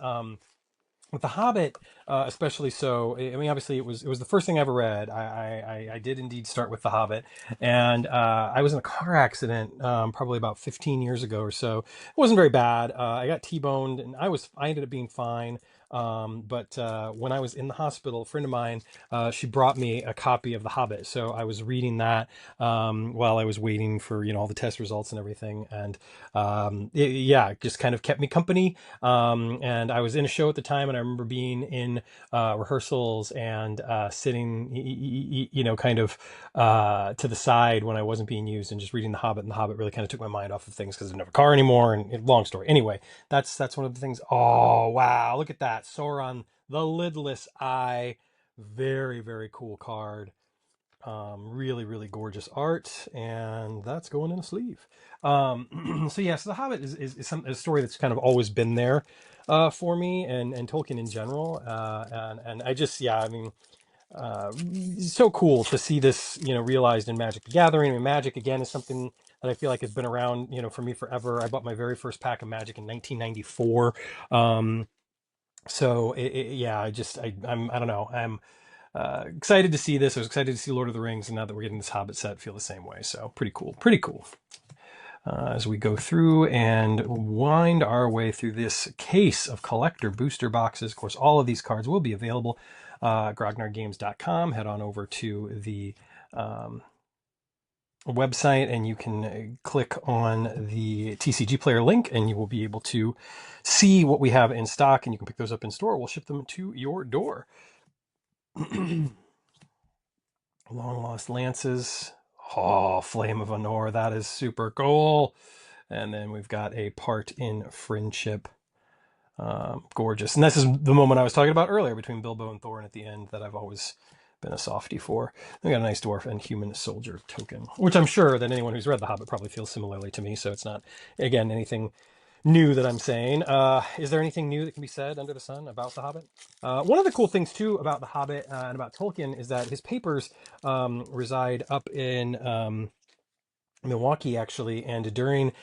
With the Hobbit, especially so, I mean, obviously it was the first thing I ever read. I did indeed start with the Hobbit, and I was in a car accident probably about 15 years ago or so. It wasn't very bad. I got T-boned, and I ended up being fine. But when I was in the hospital, a friend of mine, she brought me a copy of The Hobbit. So I was reading that while I was waiting for, all the test results and everything. And it just kind of kept me company. And I was in a show at the time, and I remember being in rehearsals and sitting, kind of to the side when I wasn't being used, and just reading The Hobbit. And The Hobbit really kind of took my mind off of things because I didn't have a car anymore. And long story. Anyway, that's one of the things. Oh, wow. Look at that. Sauron, the Lidless Eye. Very, very cool card. Really, really gorgeous art, and that's going in a sleeve. So yes, The Hobbit is a story that's kind of always been there for me, and Tolkien in general. And I just, so cool to see this, realized in Magic the Gathering. I mean, Magic, again, is something that I feel like has been around, for me forever. I bought my very first pack of Magic in 1994. So I don't know. I'm excited to see this. I was excited to see Lord of the Rings, and now that we're getting this Hobbit set, I feel the same way. So pretty cool. As we go through and wind our way through this case of collector booster boxes. Of course, all of these cards will be available at grognardgames.com. Head on over to the website, and you can click on the TCG player link, and you will be able to see what we have in stock, and you can pick those up in store. We'll ship them to your door. Long Lost Lances. Oh, Flame of Honor. That is super cool. And then we've got a Part in Friendship. Gorgeous. And this is the moment I was talking about earlier between Bilbo and Thorin at the end that I've always been a softie for. We got a nice dwarf and human soldier token, which I'm sure that anyone who's read The Hobbit probably feels similarly to me. So it's not, again, anything new that I'm saying. Is there anything new that can be said under the sun about The Hobbit? One of the cool things too about The Hobbit and about Tolkien is that his papers reside up in Milwaukee, actually, and during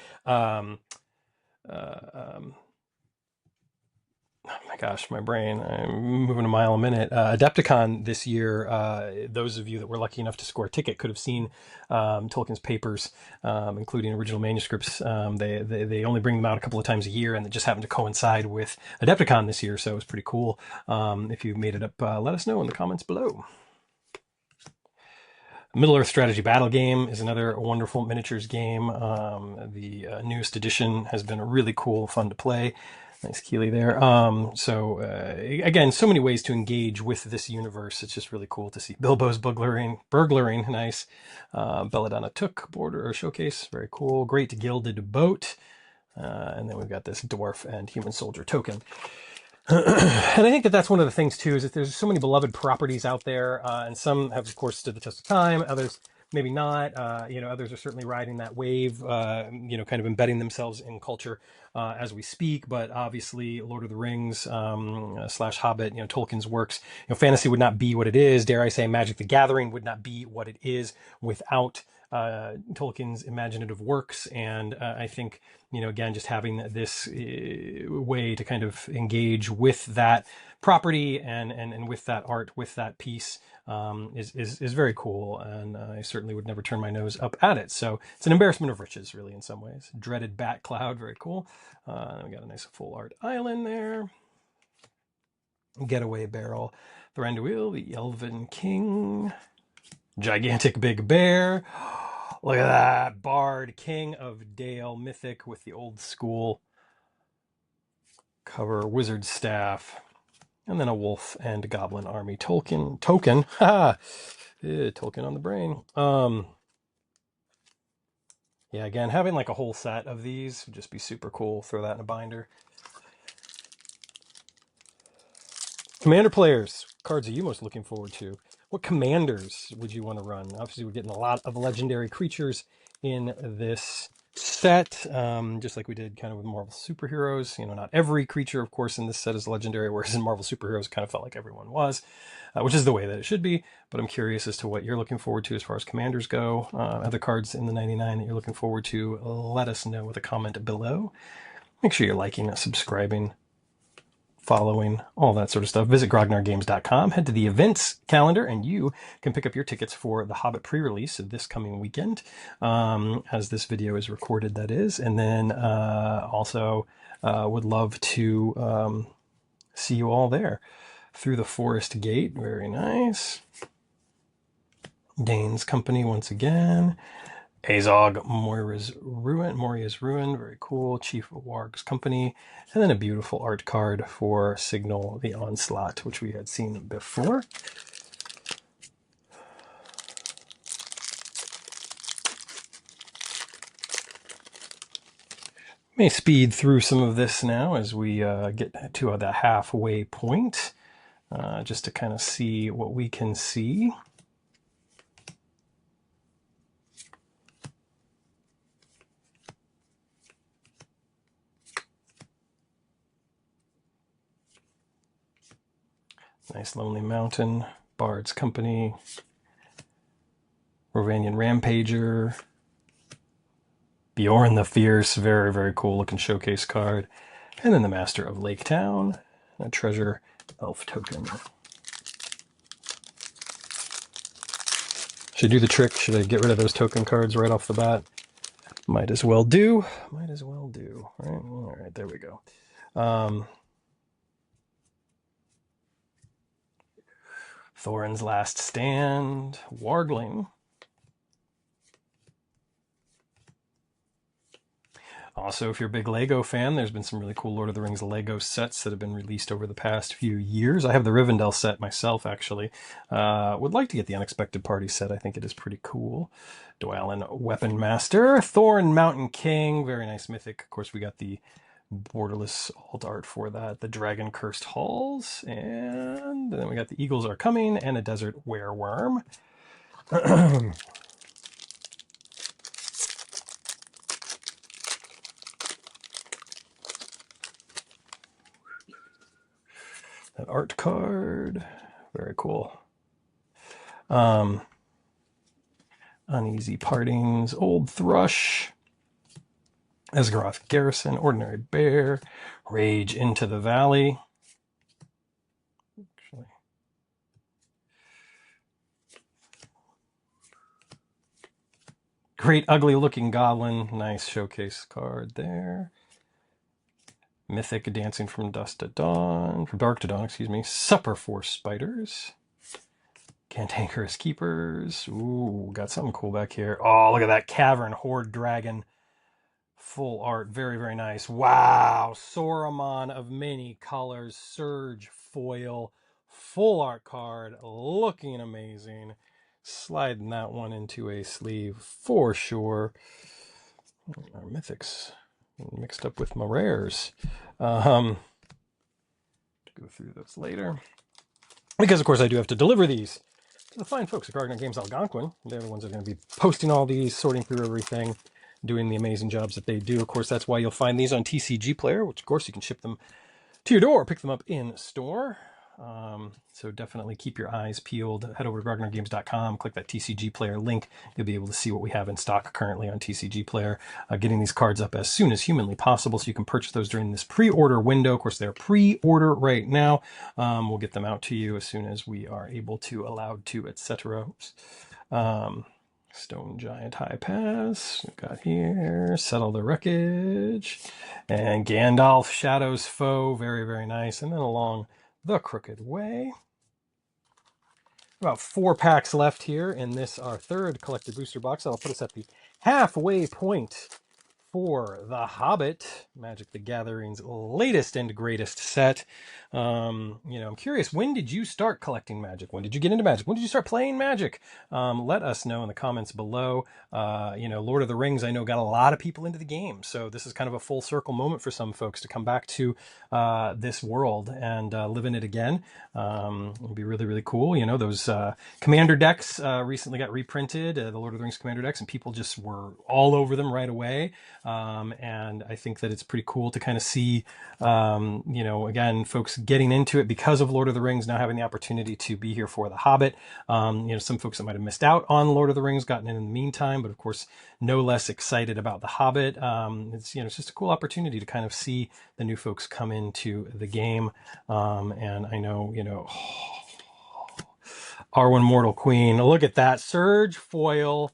oh my gosh, my brain, I'm moving a mile a minute. Adepticon this year, those of you that were lucky enough to score a ticket could have seen Tolkien's papers, including original manuscripts. They only bring them out a couple of times a year, and it just happened to coincide with Adepticon this year, so it was pretty cool. If you've made it up, let us know in the comments below. Middle-earth Strategy Battle Game is another wonderful miniatures game. The newest edition has been really cool, fun to play. Nice Keeley there. Again, so many ways to engage with this universe. It's just really cool to see Bilbo's burglaring, nice. Belladonna Took border or showcase, very cool. Great Gilded Boat. And then we've got this dwarf and human soldier token. And I think that that's one of the things too, is that there's so many beloved properties out there, and some have, of course, stood the test of time. Others maybe not. Others are certainly riding that wave. Kind of embedding themselves in culture as we speak. But obviously, Lord of the Rings slash Hobbit, Tolkien's works. Fantasy would not be what it is. Dare I say, Magic the Gathering would not be what it is without Tolkien's imaginative works. And I think, again, just having this way to kind of engage with that property and with that art, with that piece, is very cool. And I certainly would never turn my nose up at it. So it's an embarrassment of riches, really, in some ways. Dreaded Bat Cloud, very cool. We got a nice full art island there. Getaway Barrel, Thranduil, the Elven King, Gigantic Big Bear. Look at that. Bard, King of Dale, mythic with the old school cover, wizard staff, and then a wolf and goblin army. Token. Haha. Tolkien on the brain. Yeah, again, having like a whole set of these would just be super cool. Throw that in a binder. Commander players, cards are you most looking forward to? What commanders would you want to run? Obviously, we're getting a lot of legendary creatures in this set, just like we did kind of with Marvel superheroes. Not every creature, of course, in this set is legendary, whereas in Marvel superheroes, it kind of felt like everyone was, which is the way that it should be. But I'm curious as to what you're looking forward to as far as commanders go. Other cards in the 99 that you're looking forward to, let us know with a comment below. Make sure you're liking, subscribing, following, all that sort of stuff. Visit grognardgames.com, head to the events calendar, and you can pick up your tickets for the Hobbit pre-release of this coming weekend, as this video is recorded, that is. And then also would love to see you all there. Through the Forest Gate, very nice. Dane's Company once again. Azog, Moria's Ruin, very cool. Chief of Warg's Company, and then a beautiful art card for Signal the Onslaught, which we had seen before. May speed through some of this now as we get to the halfway point, just to kind of see what we can see. Nice Lonely Mountain, Bard's Company, Rovanian Rampager, Bjorn the Fierce, very, very cool looking showcase card, and then the Master of Lake Town, a treasure elf token. Should I do the trick? Should I get rid of those token cards right off the bat? Might as well do. Might as well do. All right, there we go. Thorin's Last Stand, Wargling. Also, if you're a big Lego fan, there's been some really cool Lord of the Rings Lego sets that have been released over the past few years. I have the Rivendell set myself, actually. Would like to get the Unexpected Party set. I think it is pretty cool. Dwalin Weapon Master, Thorn Mountain King, very nice mythic. Of course, we got the borderless alt art for that. The Dragon Cursed Halls, and then we got the Eagles Are Coming and a Desert Wereworm. That art card, very cool. Uneasy Partings, Old Thrush, Esgaroth Garrison, Ordinary Bear, Rage into the Valley. Actually, great ugly looking goblin, nice showcase card there. Mythic Dancing from Dark to Dawn, excuse me. Supper for Spiders. Cantankerous Keepers. Ooh, got something cool back here. Oh, look at that Cavern Horde Dragon. Full art, very, very nice. Wow, Saruman of many colors, Surge foil, full art card, looking amazing. Sliding that one into a sleeve for sure. Our mythics mixed up with my rares. go through those later. Because, of course, I do have to deliver these to the fine folks at Grognard Games Algonquin. They're the ones that are going to be posting all these, sorting through everything, doing the amazing jobs that they do. Of course, that's why you'll find these on TCG Player, which, of course, you can ship them to your door, pick them up in store. So definitely keep your eyes peeled. Head over to grognardgames.com, click that TCG Player link. You'll be able to see what we have in stock currently on TCG Player. Getting these cards up as soon as humanly possible so you can purchase those during this pre-order window. Of course, they're pre-order right now. We'll get them out to you as soon as we are able to, allowed to, etc. Stone Giant High Pass. We've got here, Settle the Wreckage. And Gandalf, Shadow's Foe. Very, very nice. And then along the Crooked Way. About 4 packs left here in this, our third collector booster box. That'll put us at the halfway point for The Hobbit, Magic the Gathering's latest and greatest set. I'm curious, when did you start collecting Magic? When did you get into Magic? When did you start playing Magic? Let us know in the comments below. Lord of the Rings, I know, got a lot of people into the game. So this is kind of a full circle moment for some folks to come back to this world and live in it again. It'll be really, really cool. Those Commander decks recently got reprinted, the Lord of the Rings Commander decks, and people just were all over them right away. And I think that it's pretty cool to kind of see, again, folks getting into it because of Lord of the Rings, now having the opportunity to be here for The Hobbit. Some folks that might have missed out on Lord of the Rings, gotten in the meantime, but of course, no less excited about The Hobbit. It's just a cool opportunity to kind of see the new folks come into the game. And I know, R1 Mortal Queen, look at that Surge foil.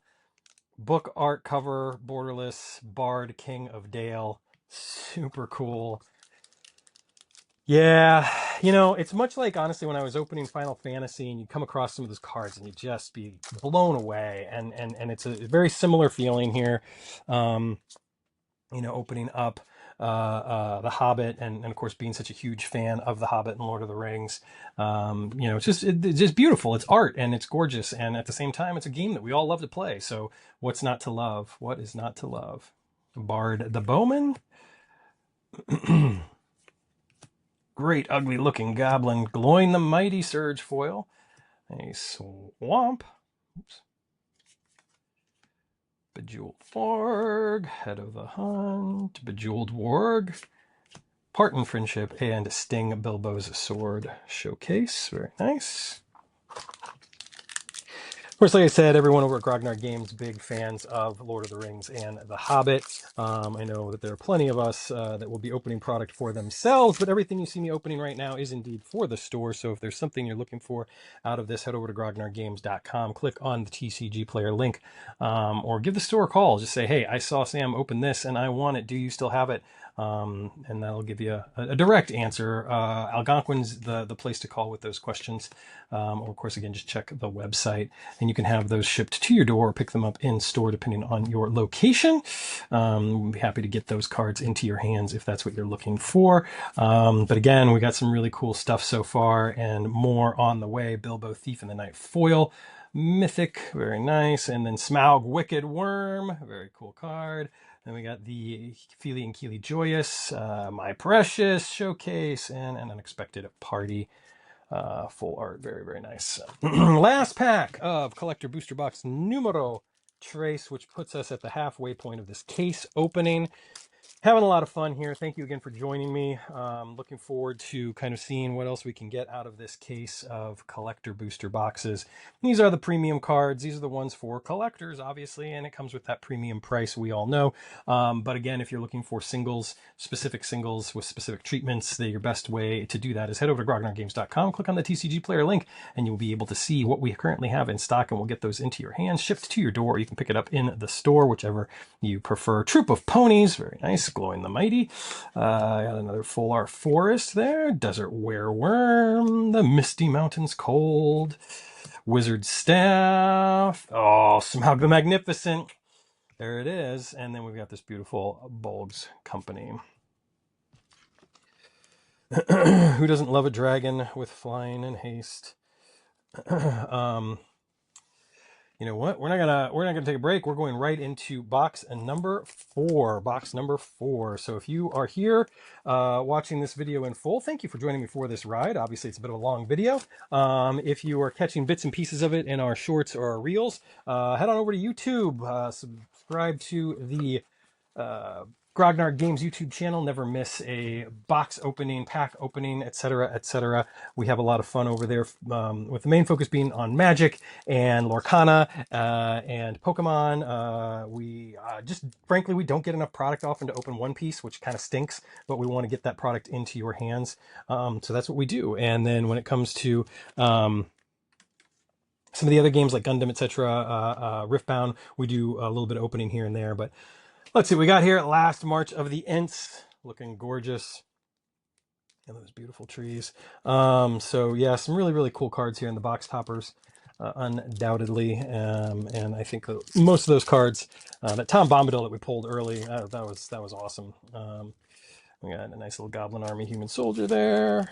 Book art cover, borderless, Bard, King of Dale. Super cool. Yeah, it's much like, honestly, when I was opening Final Fantasy and you come across some of those cards and you just be blown away. And it's a very similar feeling here, opening up The Hobbit and of course, being such a huge fan of The Hobbit and Lord of the Rings. It's just beautiful. It's art and it's gorgeous. And at the same time, it's a game that we all love to play. So what's not to love? What is not to love? Bard the Bowman. Great ugly looking goblin. Glowing the Mighty Surge foil. A swamp. Oops. Bejeweled Warg, Head of the Hunt, Bejeweled Warg, Parton Friendship, and Sting Bilbo's Sword Showcase. Very nice. Of course, like I said, everyone over at Grognard Games, big fans of Lord of the Rings and The Hobbit. I know that there are plenty of us that will be opening product for themselves, but everything you see me opening right now is indeed for the store. So if there's something you're looking for out of this, head over to grognardgames.com, click on the TCG Player link, or give the store a call. Just say, hey, I saw Sam open this and I want it. Do you still have it? And that'll give you a direct answer. Algonquin's the place to call with those questions. Or of course, again, just check the website and you can have those shipped to your door or pick them up in store depending on your location. We'll be happy to get those cards into your hands if that's what you're looking for. But again, we got some really cool stuff so far and more on the way. Bilbo Thief in the Night foil. Mythic, very nice. And then Smaug Wicked Worm, very cool card. Then we got the Feely and Keely Joyous, My Precious Showcase, and an Unexpected Party. Full art, very, very nice. Last pack of Collector Booster Box Numero Trace, which puts us at the halfway point of this case opening. Having a lot of fun here. Thank you again for joining me. Looking forward to kind of seeing what else we can get out of this case of collector booster boxes. These are the premium cards. These are the ones for collectors, obviously, and it comes with that premium price we all know. But again, if you're looking for singles, specific singles with specific treatments, your best way to do that is head over to grognardgames.com, click on the TCG Player link, and you'll be able to see what we currently have in stock, and we'll get those into your hands, shipped to your door, or you can pick it up in the store, whichever you prefer. Troop of Ponies, very nice. Glowing the Mighty. Got another full art forest there. Desert Wereworm. The Misty Mountains Cold. Wizard Staff. Oh, Smaug the Magnificent. There it is. And then we've got this beautiful Bolg's Company. Who doesn't love a dragon with flying and haste? You know what? We're not gonna take a break. We're going right into box number 4. Box number 4. So if you are here watching this video in full, thank you for joining me for this ride. Obviously, it's a bit of a long video. If you are catching bits and pieces of it in our shorts or our reels, head on over to YouTube. Subscribe to the Grognard Games YouTube channel. Never miss a box opening, pack opening, etc., etc. We have a lot of fun over there, with the main focus being on Magic and Lorcana and Pokemon. We just, frankly, we don't get enough product often to open one piece, which kind of stinks, but we want to get that product into your hands. So that's what we do. And then when it comes to some of the other games like Gundam, etc., Riftbound, we do a little bit of opening here and there, but let's see what we got here. Last March of the Ents, looking gorgeous. And those beautiful trees. So yeah, some really, really cool cards here in the box toppers, undoubtedly. And I think most of those cards, that Tom Bombadil that we pulled early, that was awesome. We got a nice little Goblin Army human soldier there.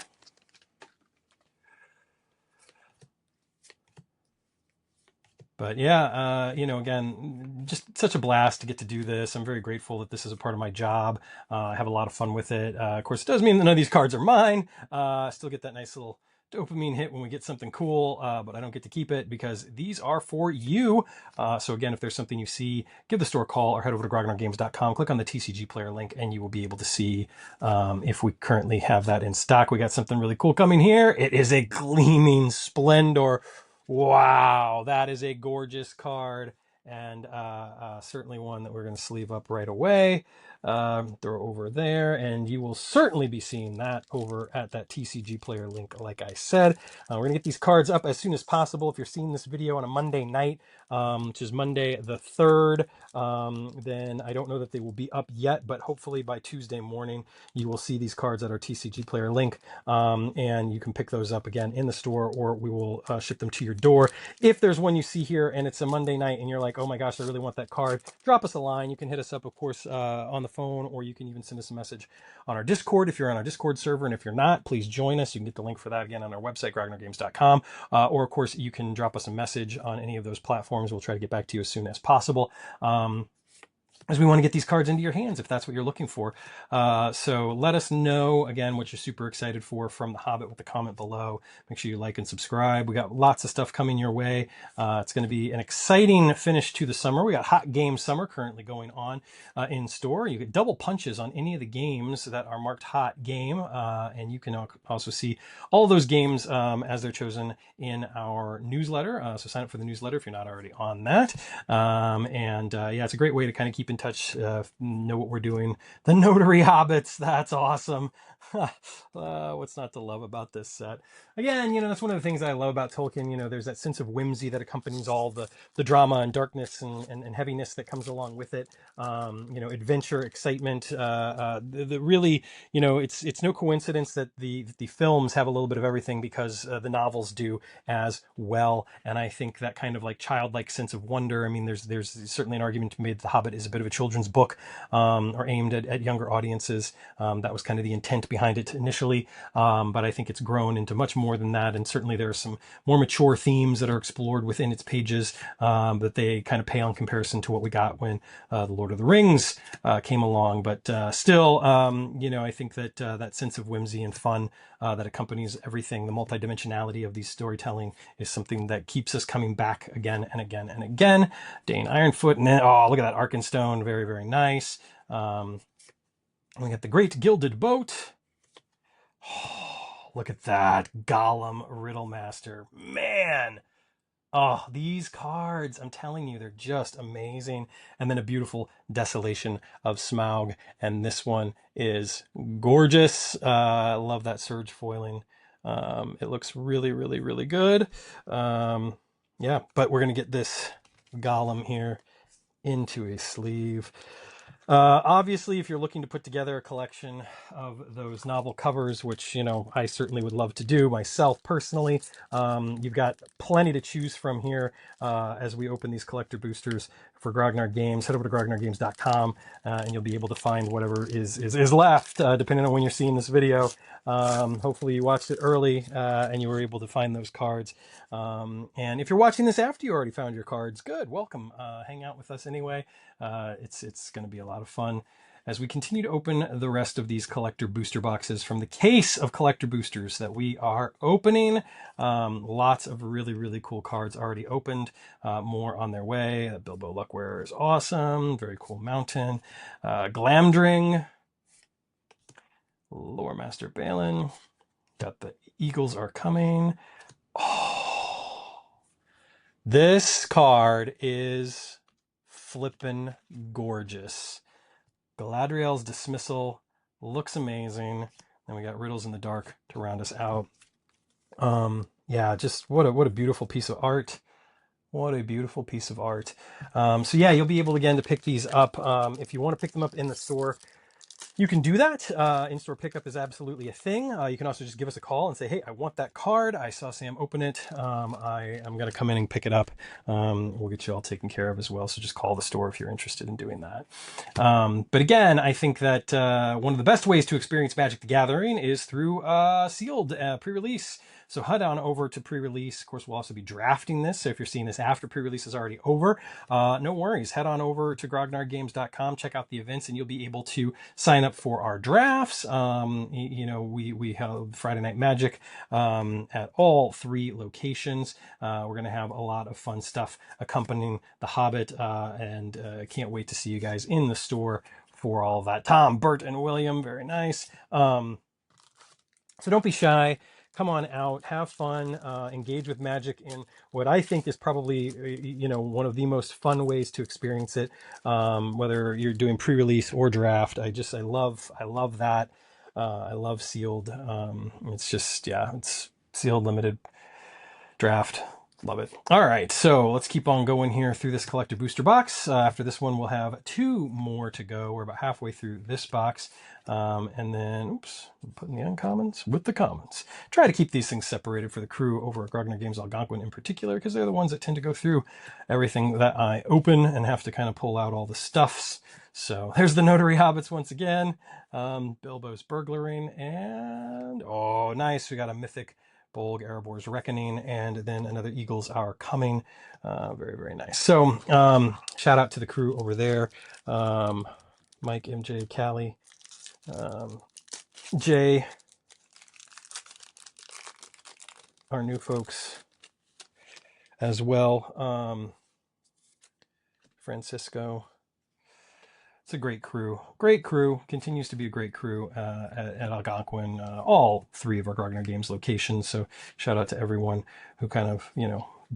But yeah, again, just such a blast to get to do this. I'm very grateful that this is a part of my job. I have a lot of fun with it. Of course, it does mean that none of these cards are mine. I still get that nice little dopamine hit when we get something cool, but I don't get to keep it because these are for you. So again, if there's something you see, give the store a call or head over to grognardgames.com, click on the TCG player link, and you will be able to see if we currently have that in stock. We got something really cool coming here. It is a Gleaming Splendor. Wow, that is a gorgeous card, and certainly one that we're going to sleeve up right away. Throw over there, and you will certainly be seeing that over at that TCG player link, like I said. We're going to get these cards up as soon as possible. If you're seeing this video on a Monday night, which is Monday the 3rd, then I don't know that they will be up yet, but hopefully by Tuesday morning, you will see these cards at our TCG player link, and you can pick those up again in the store, or we will ship them to your door. If there's one you see here and it's a Monday night and you're like, oh my gosh, I really want that card, drop us a line. You can hit us up, of course, on the phone, or you can even send us a message on our Discord if you're on our Discord server. And if you're not, please join us. You can get the link for that again on our website, grognardgames.com. Or of course, you can drop us a message on any of those platforms. We'll try to get back to you as soon as possible. As we want to get these cards into your hands, if that's what you're looking for. So let us know, again, what you're super excited for from The Hobbit with the comment below. Make sure you like and subscribe. We got lots of stuff coming your way. It's going to be an exciting finish to the summer. We got Hot Game Summer currently going on in store. You get double punches on any of the games that are marked Hot Game. And you can also see all those games as they're chosen in our newsletter. So sign up for the newsletter if you're not already on that. Yeah, it's a great way to kind of keep in touch, know what we're doing. The Notary Hobbits, that's awesome. What's not to love about this set? Again, that's one of the things I love about Tolkien. There's that sense of whimsy that accompanies all the drama and darkness and heaviness that comes along with it. Adventure, excitement. The really, it's no coincidence that the films have a little bit of everything, because the novels do as well. And I think that kind of like childlike sense of wonder. I mean, there's certainly an argument to be made that The Hobbit is a bit of a children's book, or aimed at younger audiences. That was kind of the intent behind it initially, but I think it's grown into much more than that. And certainly there are some more mature themes that are explored within its pages, that they kind of pale in comparison to what we got when The Lord of the Rings came along. But still, I think that that sense of whimsy and fun that accompanies everything, the multidimensionality of these storytelling, is something that keeps us coming back again and again and again. Dane Ironfoot, and then, oh, look at that Arkenstone, very, very nice. We got the Great Gilded Boat. Oh, look at that Gollum Riddlemaster, man. Oh, these cards, I'm telling you, they're just amazing. And then a beautiful Desolation of Smaug. And this one is gorgeous. I love that surge foiling. It looks really, really, really good. Yeah, but we're going to get this Gollum here into a sleeve. Obviously, if you're looking to put together a collection of those novel covers, which, I certainly would love to do myself personally, you've got plenty to choose from here as we open these collector boosters for Grognard Games. Head over to grognardgames.com and you'll be able to find whatever is left, depending on when you're seeing this video. Hopefully you watched it early and you were able to find those cards. And if you're watching this after you already found your cards, good, welcome. Hang out with us anyway. It's going to be a lot of fun as we continue to open the rest of these collector booster boxes from the case of collector boosters that we are opening. Lots of really, really cool cards already opened. More on their way. Bilbo Luckwearer is awesome. Very cool mountain. Glamdring. Lore Master Balin. Got the Eagles Are Coming. Oh, this card is flippin' gorgeous. Galadriel's Dismissal looks amazing. Then we got Riddles in the Dark to round us out. Yeah, just what a beautiful piece of art. What a beautiful piece of art. So yeah, you'll be able again to pick these up. If you want to pick them up in the store, you can do that. In-store pickup is absolutely a thing. You can also just give us a call and say, hey, I want that card. I saw Sam open it. I'm going to come in and pick it up. We'll get you all taken care of as well. So just call the store if you're interested in doing that. But again, I think that one of the best ways to experience Magic the Gathering is through sealed pre-release. So head on over to pre-release. Of course, we'll also be drafting this. So if you're seeing this after pre-release is already over, no worries. Head on over to grognardgames.com, check out the events, and you'll be able to sign up for our drafts. We have Friday Night Magic at all 3 locations. We're going to have a lot of fun stuff accompanying The Hobbit, and can't wait to see you guys in the store for all of that. Tom, Bert, and William, very nice. So don't be shy. Come on out, have fun, engage with Magic in what I think is probably, one of the most fun ways to experience it. Whether you're doing pre-release or draft, I love that. I love sealed. It's just, it's sealed, limited, draft. Love it. All right, so let's keep on going here through this collector booster box. After this one, we'll have 2 more to go. We're about halfway through this box. And then, oops, I'm putting the uncommons with the commons. Try to keep these things separated for the crew over at Grognard Games Algonquin in particular, because they're the ones that tend to go through everything that I open and have to kind of pull out all the stuffs. So there's the Notary Hobbits once again. Bilbo's Burglaring, and, oh, nice. We got a Mythic Bolg, Erebor's Reckoning, and then another Eagles Are Coming. Very, very nice. So shout out to the crew over there. Mike, MJ, Callie, Jay, our new folks as well. Francisco. It's a great crew. Great crew. Continues to be a great crew at Algonquin. All 3 of our Grognard Games locations. So shout out to everyone who kind of,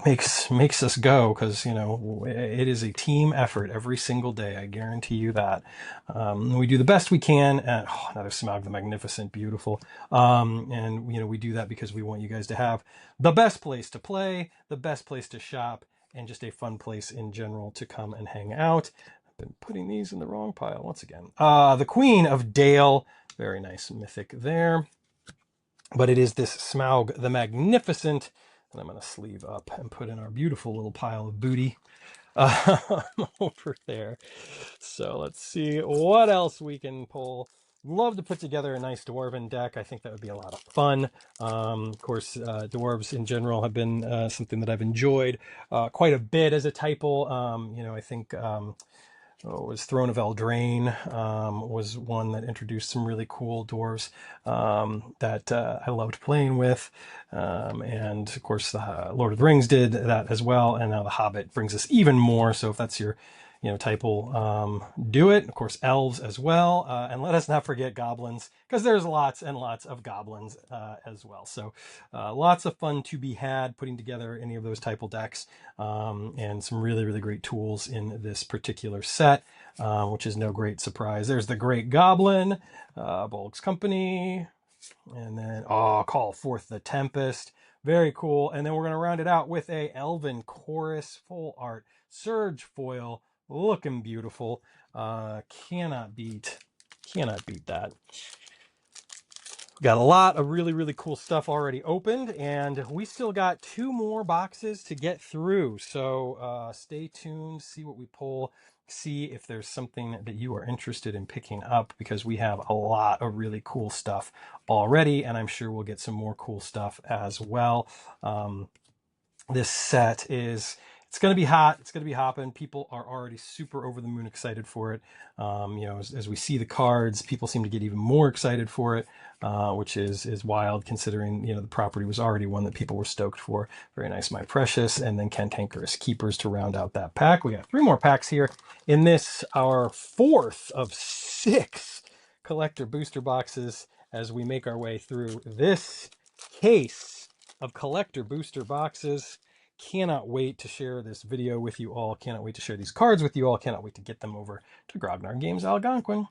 makes us go, because, it is a team effort every single day. I guarantee you that. We do the best we can. Another Smaug the Magnificent. Beautiful. And, we do that because we want you guys to have the best place to play, the best place to shop, and just a fun place in general to come and hang out. Been putting these in the wrong pile once again. The Queen of Dale, very nice mythic there. But it is this Smaug the Magnificent that I'm going to sleeve up and put in our beautiful little pile of booty over there. So let's see what else we can pull. Love to put together a nice Dwarven deck. I think that would be a lot of fun. Of course, Dwarves in general have been something that I've enjoyed quite a bit as a typo. I think... was Throne of Eldraine was one that introduced some really cool dwarves that I loved playing with. And of course, the Lord of the Rings did that as well. And now The Hobbit brings us even more. So if that's your typo, do it. Of course, elves as well. And let us not forget goblins, because there's lots and lots of goblins as well. So lots of fun to be had putting together any of those typo decks, and some really, really great tools in this particular set, which is no great surprise. There's the Great Goblin, Bolg's Company, and then, Call Forth the Tempest. Very cool. And then we're going to round it out with a Elven Chorus full art Surge foil looking beautiful. Cannot beat that. Got a lot of really, really cool stuff already opened, and we still got 2 more boxes to get through. So stay tuned, see what we pull, see if there's something that you are interested in picking up, because we have a lot of really cool stuff already, and I'm sure we'll get some more cool stuff as well. This set is, it's going to be hot. It's going to be hopping. People are already super over the moon excited for it. As we see the cards, people seem to get even more excited for it, which is wild considering, the property was already one that people were stoked for. Very nice, My Precious, and then Cantankerous Keepers to round out that pack. We got 3 more packs here in this, our 4th of 6 collector booster boxes, as we make our way through this case of collector booster boxes. Cannot wait to share this video with you all. Cannot wait to share these cards with you all. Cannot wait to get them over to Grognard Games Algonquin.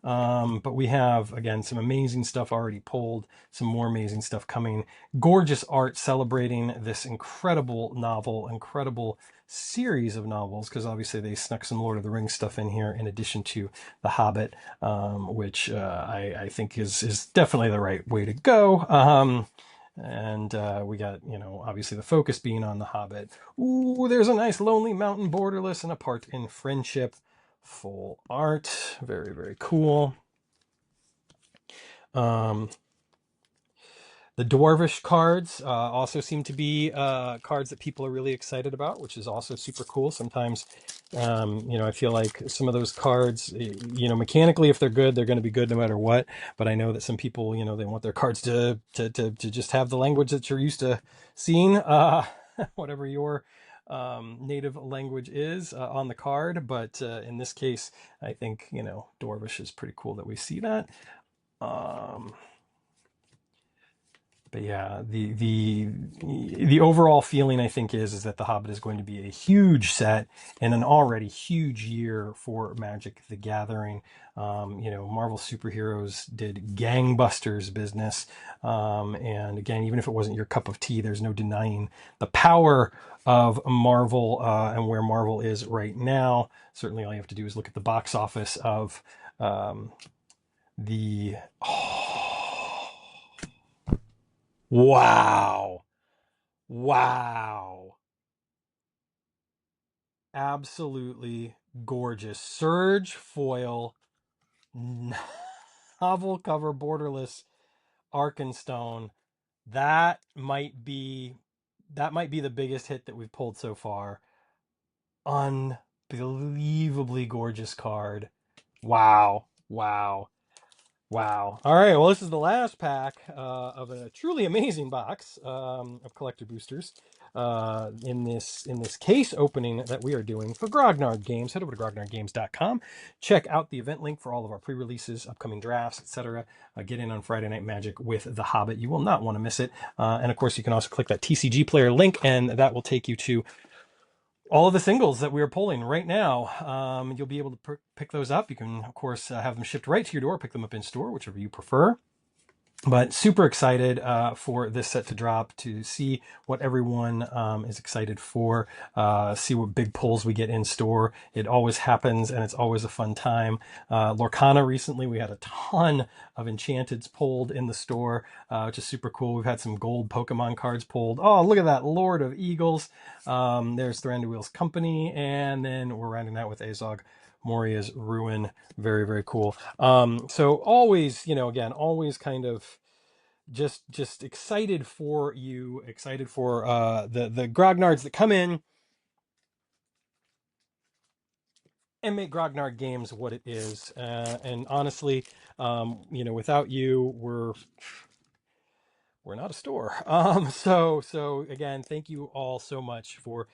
But we have, again, some amazing stuff already pulled, some more amazing stuff coming. Gorgeous art celebrating this incredible novel, incredible series of novels, because obviously they snuck some Lord of the Rings stuff in here in addition to The Hobbit, which I think is definitely the right way to go. And we got, obviously the focus being on The Hobbit. Ooh, there's a nice Lonely Mountain Borderless and a Part in Friendship. Full art. Very, very cool. The Dwarvish cards also seem to be cards that people are really excited about, which is also super cool. Sometimes, I feel like some of those cards, mechanically, if they're good, they're going to be good no matter what. But I know that some people, they want their cards to just have the language that you're used to seeing, whatever your native language is on the card. But in this case, I think, Dwarvish is pretty cool that we see that. But yeah, the overall feeling, I think, is that The Hobbit is going to be a huge set and an already huge year for Magic the Gathering. Marvel superheroes did gangbusters business. And again, even if it wasn't your cup of tea, there's no denying the power of Marvel and where Marvel is right now. Certainly all you have to do is look at the box office of the... Wow. Wow. Absolutely gorgeous. Surge foil, novel cover, borderless Arkenstone. That might be the biggest hit that we've pulled so far. Unbelievably gorgeous card. Wow. Wow. Wow. All right. Well, this is the last pack of a truly amazing box of collector boosters in this case opening that we are doing for Grognard Games. Head over to grognardgames.com. Check out the event link for all of our pre-releases, upcoming drafts, etc. Get in on Friday Night Magic with The Hobbit. You will not want to miss it. And of course, you can also click that TCG player link, and that will take you to all of the singles that we are pulling right now. You'll be able to pick those up. You can, of course, have them shipped right to your door, pick them up in store, whichever you prefer. But super excited for this set to drop, to see what everyone is excited for, see what big pulls we get in store. It always happens, and it's always a fun time. Lorcana recently, we had a ton of Enchanteds pulled in the store, which is super cool. We've had some gold Pokemon cards pulled. Oh, look at that, Lord of Eagles. There's Thranduil's Company, and then we're rounding out with Azog Moria's Ruin. Very, very cool. So always, again, always kind of just excited for you, excited for the Grognards that come in and make Grognard Games what it is. And honestly, without you, we're not a store. So again, thank you all so much for,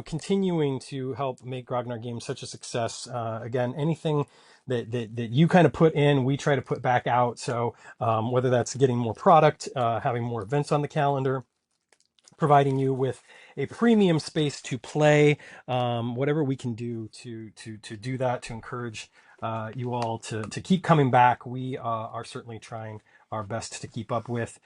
continuing to help make Grognard Games such a success. Again, anything that you kind of put in, we try to put back out. So whether that's getting more product, having more events on the calendar, providing you with a premium space to play, whatever we can do to do that, to encourage you all to keep coming back. We are certainly trying our best to keep up with.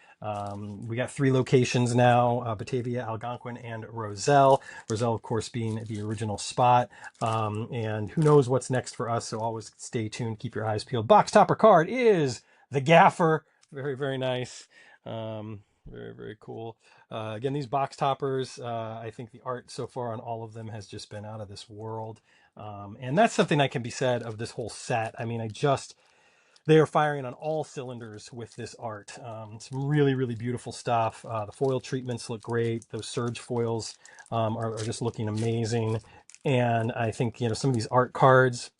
We got 3 locations now, Batavia, Algonquin, and Roselle. Roselle, of course, being the original spot. And who knows what's next for us, so always stay tuned, keep your eyes peeled. Box topper card is the Gaffer. Very, very nice. Very, very cool. Again, these box toppers, I think the art so far on all of them has just been out of this world. And that's something that can be said of this whole set. I mean, they are firing on all cylinders with this art. Some really, really beautiful stuff. The foil treatments look great. Those surge foils are just looking amazing. And I think, some of these art cards,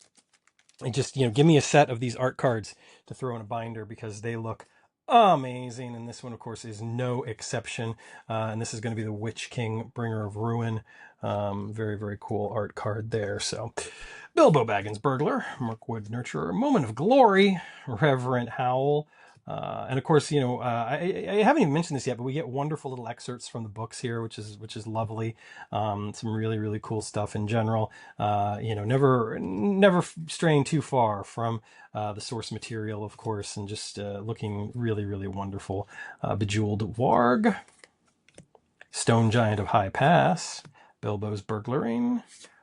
just, give me a set of these art cards to throw in a binder because they look amazing. And this one, of course, is no exception. And this is going to be the Witch King, Bringer of Ruin. Very, very cool art card there. So Bilbo Baggins, Burglar, Mirkwood Nurturer, Moment of Glory, Reverent Howl. And of course, I haven't even mentioned this yet, but we get wonderful little excerpts from the books here, which is lovely. Some really, really cool stuff in general. Never straying too far from the source material, of course, and just looking really, really wonderful. Bejeweled Warg, Stone Giant of High Pass, Bilbo's Burglaring.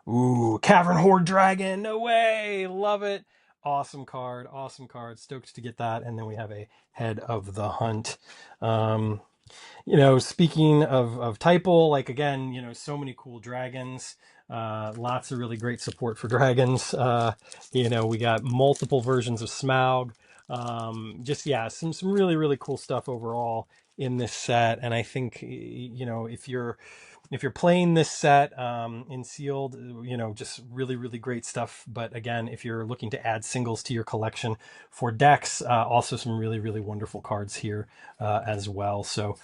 Ooh, Cavern Horde Dragon. No way. Love it. Awesome card. Awesome card. Stoked to get that. And then we have a Head of the Hunt. Speaking of Typal, like again, so many cool dragons. Lots of really great support for dragons. We got multiple versions of Smaug. Some really, really cool stuff overall in this set. And I think, if you're playing this set in sealed, just really, really great stuff. But again, if you're looking to add singles to your collection for decks, also some really, really wonderful cards here as well. So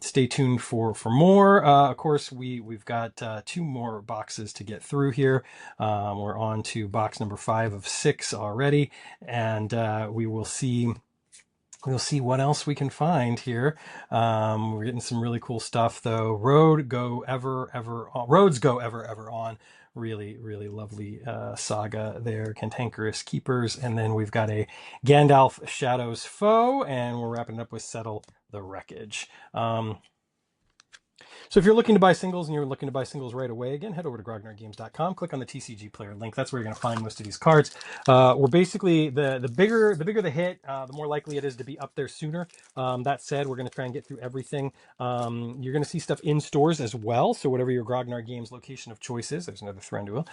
stay tuned for more. Of course, we've got 2 more boxes to get through here. We're on to box number 5 of 6 already, and we'll see what else we can find here. We're getting some really cool stuff though. Roads go ever on. Really, really lovely saga there. Cantankerous Keepers, and then we've got a Gandalf Shadows Foe, and we're wrapping up with Settle the Wreckage. So if you're looking to buy singles and you're looking to buy singles right away, again, head over to grognardgames.com, click on the TCG player link. That's where you're going to find most of these cards. We're basically, the bigger the hit, the more likely it is to be up there sooner. That said, we're going to try and get through everything. You're going to see stuff in stores as well. So whatever your Grognard Games location of choice is, there's another Thranduil,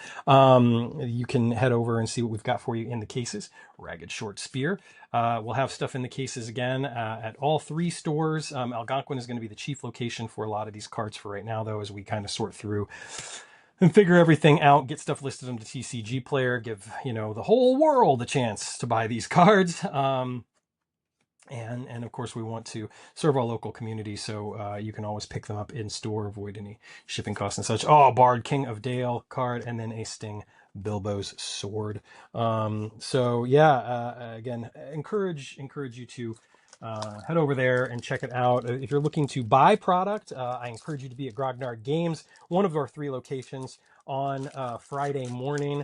you can head over and see what we've got for you in the cases. Ragged Short Spear. We'll have stuff in the cases again at all 3 stores. Algonquin is going to be the chief location for a lot of these cards for right now, though, as we kind of sort through and figure everything out, get stuff listed on the TCG player, give the whole world a chance to buy these cards. And of course, we want to serve our local community, so you can always pick them up in store, avoid any shipping costs and such. Oh, Bard King of Dale card, and then a Sting Bilbo's Sword. Again, encourage you to head over there and check it out. If you're looking to buy product, I encourage you to be at Grognard Games, one of our 3 locations, on Friday morning,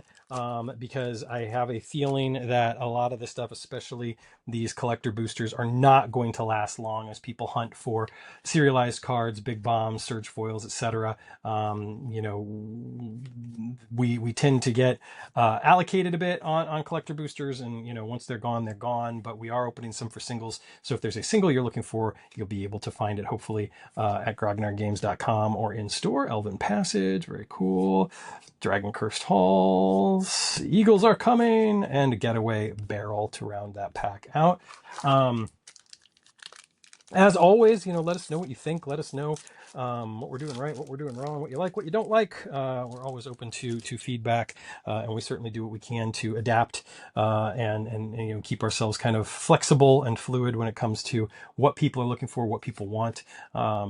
because I have a feeling that a lot of this stuff, especially these collector boosters, are not going to last long as people hunt for serialized cards, big bombs, surge foils, etc. We tend to get allocated a bit on collector boosters, and once they're gone, they're gone. But we are opening some for singles, so if there's a single you're looking for, you'll be able to find it hopefully at grognardgames.com or in store. Elven Passage, very cool. Dragon Cursed Halls, Eagles Are Coming, and Getaway Barrel to round that pack out. As always, let us know what you think. Let us know what we're doing right, what we're doing wrong, what you like, what you don't like. We're always open to feedback, and we certainly do what we can to adapt and keep ourselves kind of flexible and fluid when it comes to what people are looking for, what people want,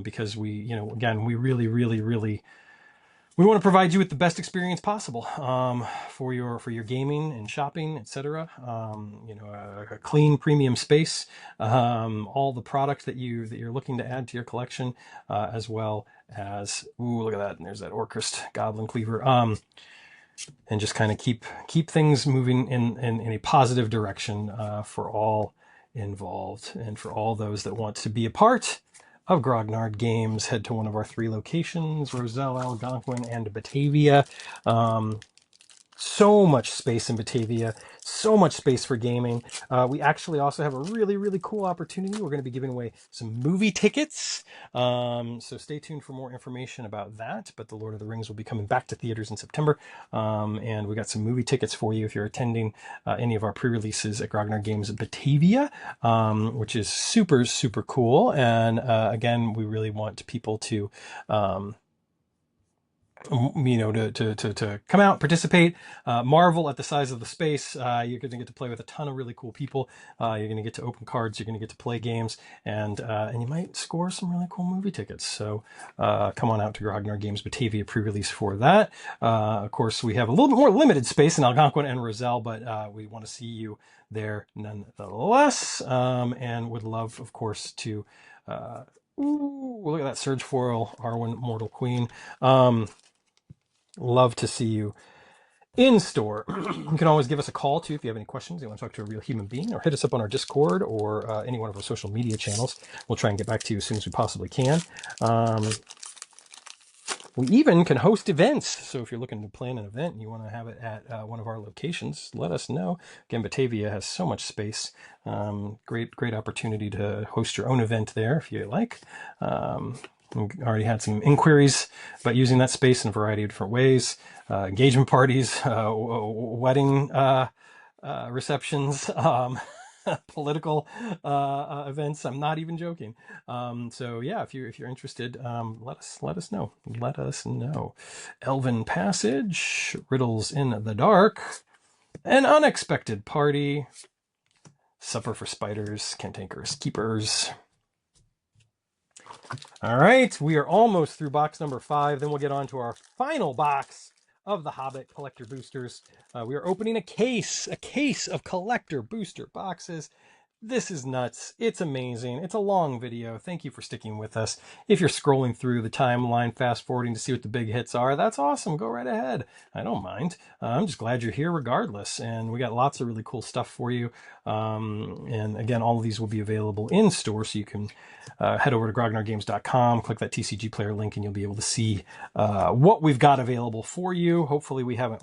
because we, again, we really, really, really. We want to provide you with the best experience possible for your gaming and shopping, etc. A clean premium space, all the product that you're looking to add to your collection, as well as look at that, and there's that Orcrist Goblin Cleaver, and just kind of keep things moving in a positive direction for all involved. And for all those that want to be a part of Grognard Games, head to one of our 3 locations, Roselle, Algonquin, and Batavia. So much space in Batavia, so much space for gaming. We actually also have a really, really cool opportunity. We're going to be giving away some movie tickets. So stay tuned for more information about that. But The Lord of the Rings will be coming back to theaters in September. And we got some movie tickets for you if you're attending any of our pre-releases at Grognard Games Batavia, which is super, super cool. And again, we really want people to to come out, participate, marvel at the size of the space. You're going to get to play with a ton of really cool people. You're going to get to open cards. You're going to get to play games, and you might score some really cool movie tickets. So come on out to Grognard Games Batavia pre-release for that. Of course, we have a little bit more limited space in Algonquin and Roselle, but we want to see you there nonetheless, and would love, of course, to look at that Surge Foil Arwen Mortal Queen. Love to see you in store. You can always give us a call too if you have any questions. You want to talk to a real human being, or hit us up on our Discord or any one of our social media channels. We'll try and get back to you as soon as we possibly can. We even can host events. So if you're looking to plan an event and you want to have it at one of our locations, let us know. Again, Batavia has so much space. Great opportunity to host your own event there if you like. We already had some inquiries about using that space in a variety of different ways. Engagement parties, wedding receptions, political events. I'm not even joking. So yeah, if you're interested, let us know. Let us know. Elven Passage, Riddles in the Dark, An Unexpected Party, Supper for Spiders, Cantankerous Keepers. All right, we are almost through box number 5. Then we'll get on to our final box of the Hobbit Collector Boosters. We are opening a case of Collector Booster boxes. This is nuts. It's amazing. It's a long video. Thank you for sticking with us. If you're scrolling through the timeline, fast forwarding to see what the big hits are, that's awesome. Go right ahead. I don't mind. I'm just glad you're here regardless. And we got lots of really cool stuff for you. And again, all of these will be available in store, so you can head over to grognardgames.com, click that TCG player link, and you'll be able to see what we've got available for you. Hopefully we haven't...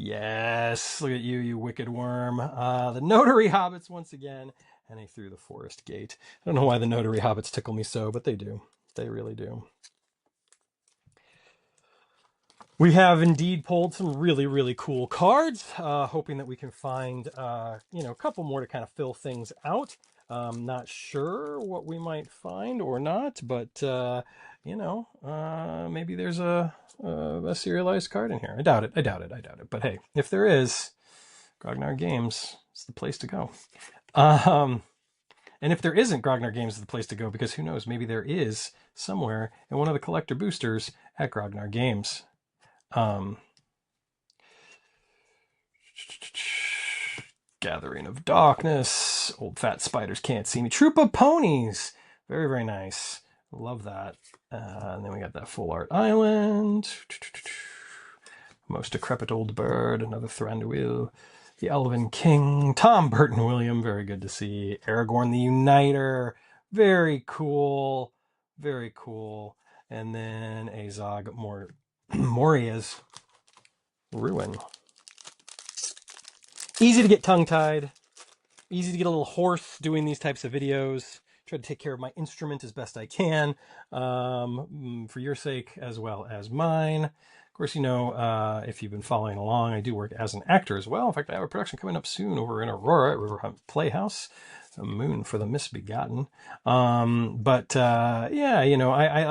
Yes, look at you, you wicked worm. The Notary Hobbits once again, and they threw the Forest Gate. I don't know why the Notary Hobbits tickle me so, but they do. They really do. We have indeed pulled some really, really cool cards, hoping that we can find, a couple more to kind of fill things out. Not sure what we might find or not, but, maybe there's a serialized card in here. I doubt it. But hey, if there is, Grognard Games is the place to go. And if there isn't, Grognard Games is the place to go, because who knows, maybe there is somewhere in one of the collector boosters at Grognard Games. Gathering of Darkness, Old Fat Spiders Can't See Me, Troop of Ponies, very, very nice. Love that. And then we got that Full Art Island, Most Decrepit Old Bird, another Thranduil, the Elven King, Tom Burton William, very good to see. Aragorn the Uniter, very cool, very cool. And then Azog Moria's Ruin. Easy to get tongue-tied, easy to get a little hoarse doing these types of videos. Try to take care of my instrument as best I can, for your sake as well as mine. Of course, if you've been following along, I do work as an actor as well. In fact, I have a production coming up soon over in Aurora at Riverhunt Playhouse, A Moon for the Misbegotten. I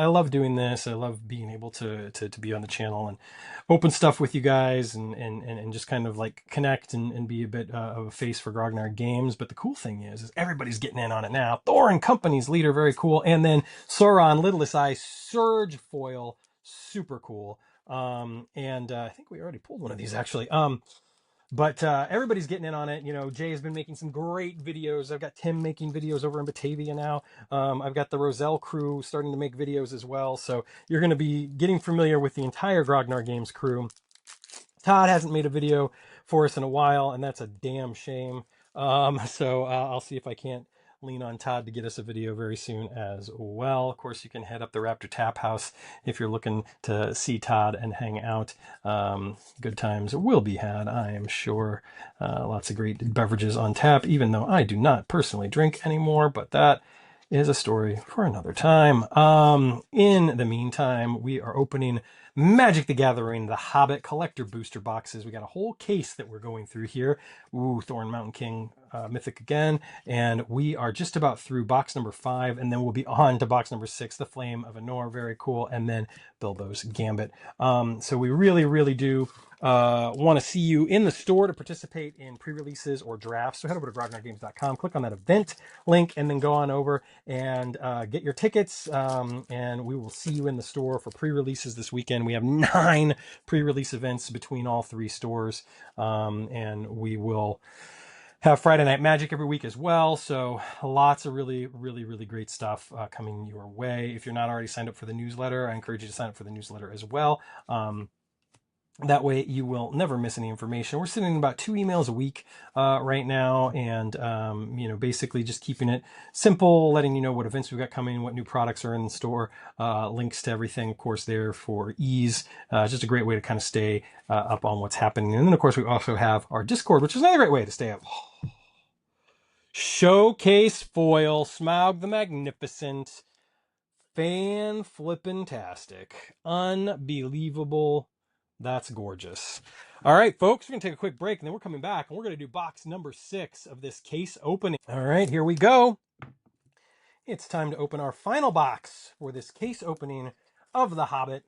love doing this. I love being able to be on the channel and open stuff with you guys and just kind of like connect and be a bit of a face for Grognard Games. But the cool thing is everybody's getting in on it now. Thor and Company's leader, very cool. And then Sauron, Littlest Eye, Surge Foil, super cool. I think we already pulled one of these actually. But everybody's getting in on it. Jay has been making some great videos. I've got Tim making videos over in Batavia now. I've got the Roselle crew starting to make videos as well. So you're going to be getting familiar with the entire Grognard Games crew. Todd hasn't made a video for us in a while, and that's a damn shame. So I'll see if I can't lean on Todd to get us a video very soon as well. Of course, you can head up the Raptor Tap House if you're looking to see Todd and hang out. Good times will be had, I am sure. Lots of great beverages on tap, even though I do not personally drink anymore, but that is a story for another time. In the meantime, we are opening Magic the Gathering, the Hobbit Collector Booster boxes. We got a whole case that we're going through here. Ooh, Thorn Mountain King Mythic again. And we are just about through box number 5, and then we'll be on to box number 6, the Flame of Anor, very cool, and then Bilbo's Gambit. So we really, really do want to see you in the store to participate in pre-releases or drafts. So head over to grognardgames.com, click on that event link, and then go on over and get your tickets. And we will see you in the store for pre-releases this weekend. We have 9 pre-release events between all 3 stores, and we will have Friday Night Magic every week as well. So lots of really, really, really great stuff coming your way. If you're not already signed up for the newsletter, I encourage you to sign up for the newsletter as well. That way you will never miss any information. We're sending about 2 emails a week right now, and basically just keeping it simple, letting you know what events we've got coming, what new products are in the store, links to everything, of course, there for ease. Just a great way to kind of stay up on what's happening. And then, of course, we also have our Discord, which is another great way to stay up. Showcase foil, Smaug the Magnificent, fan-flippin-tastic, unbelievable. That's gorgeous. All right, folks, we're going to take a quick break, and then we're coming back, and we're going to do box number 6 of this case opening. All right, here we go. It's time to open our final box for this case opening of The Hobbit,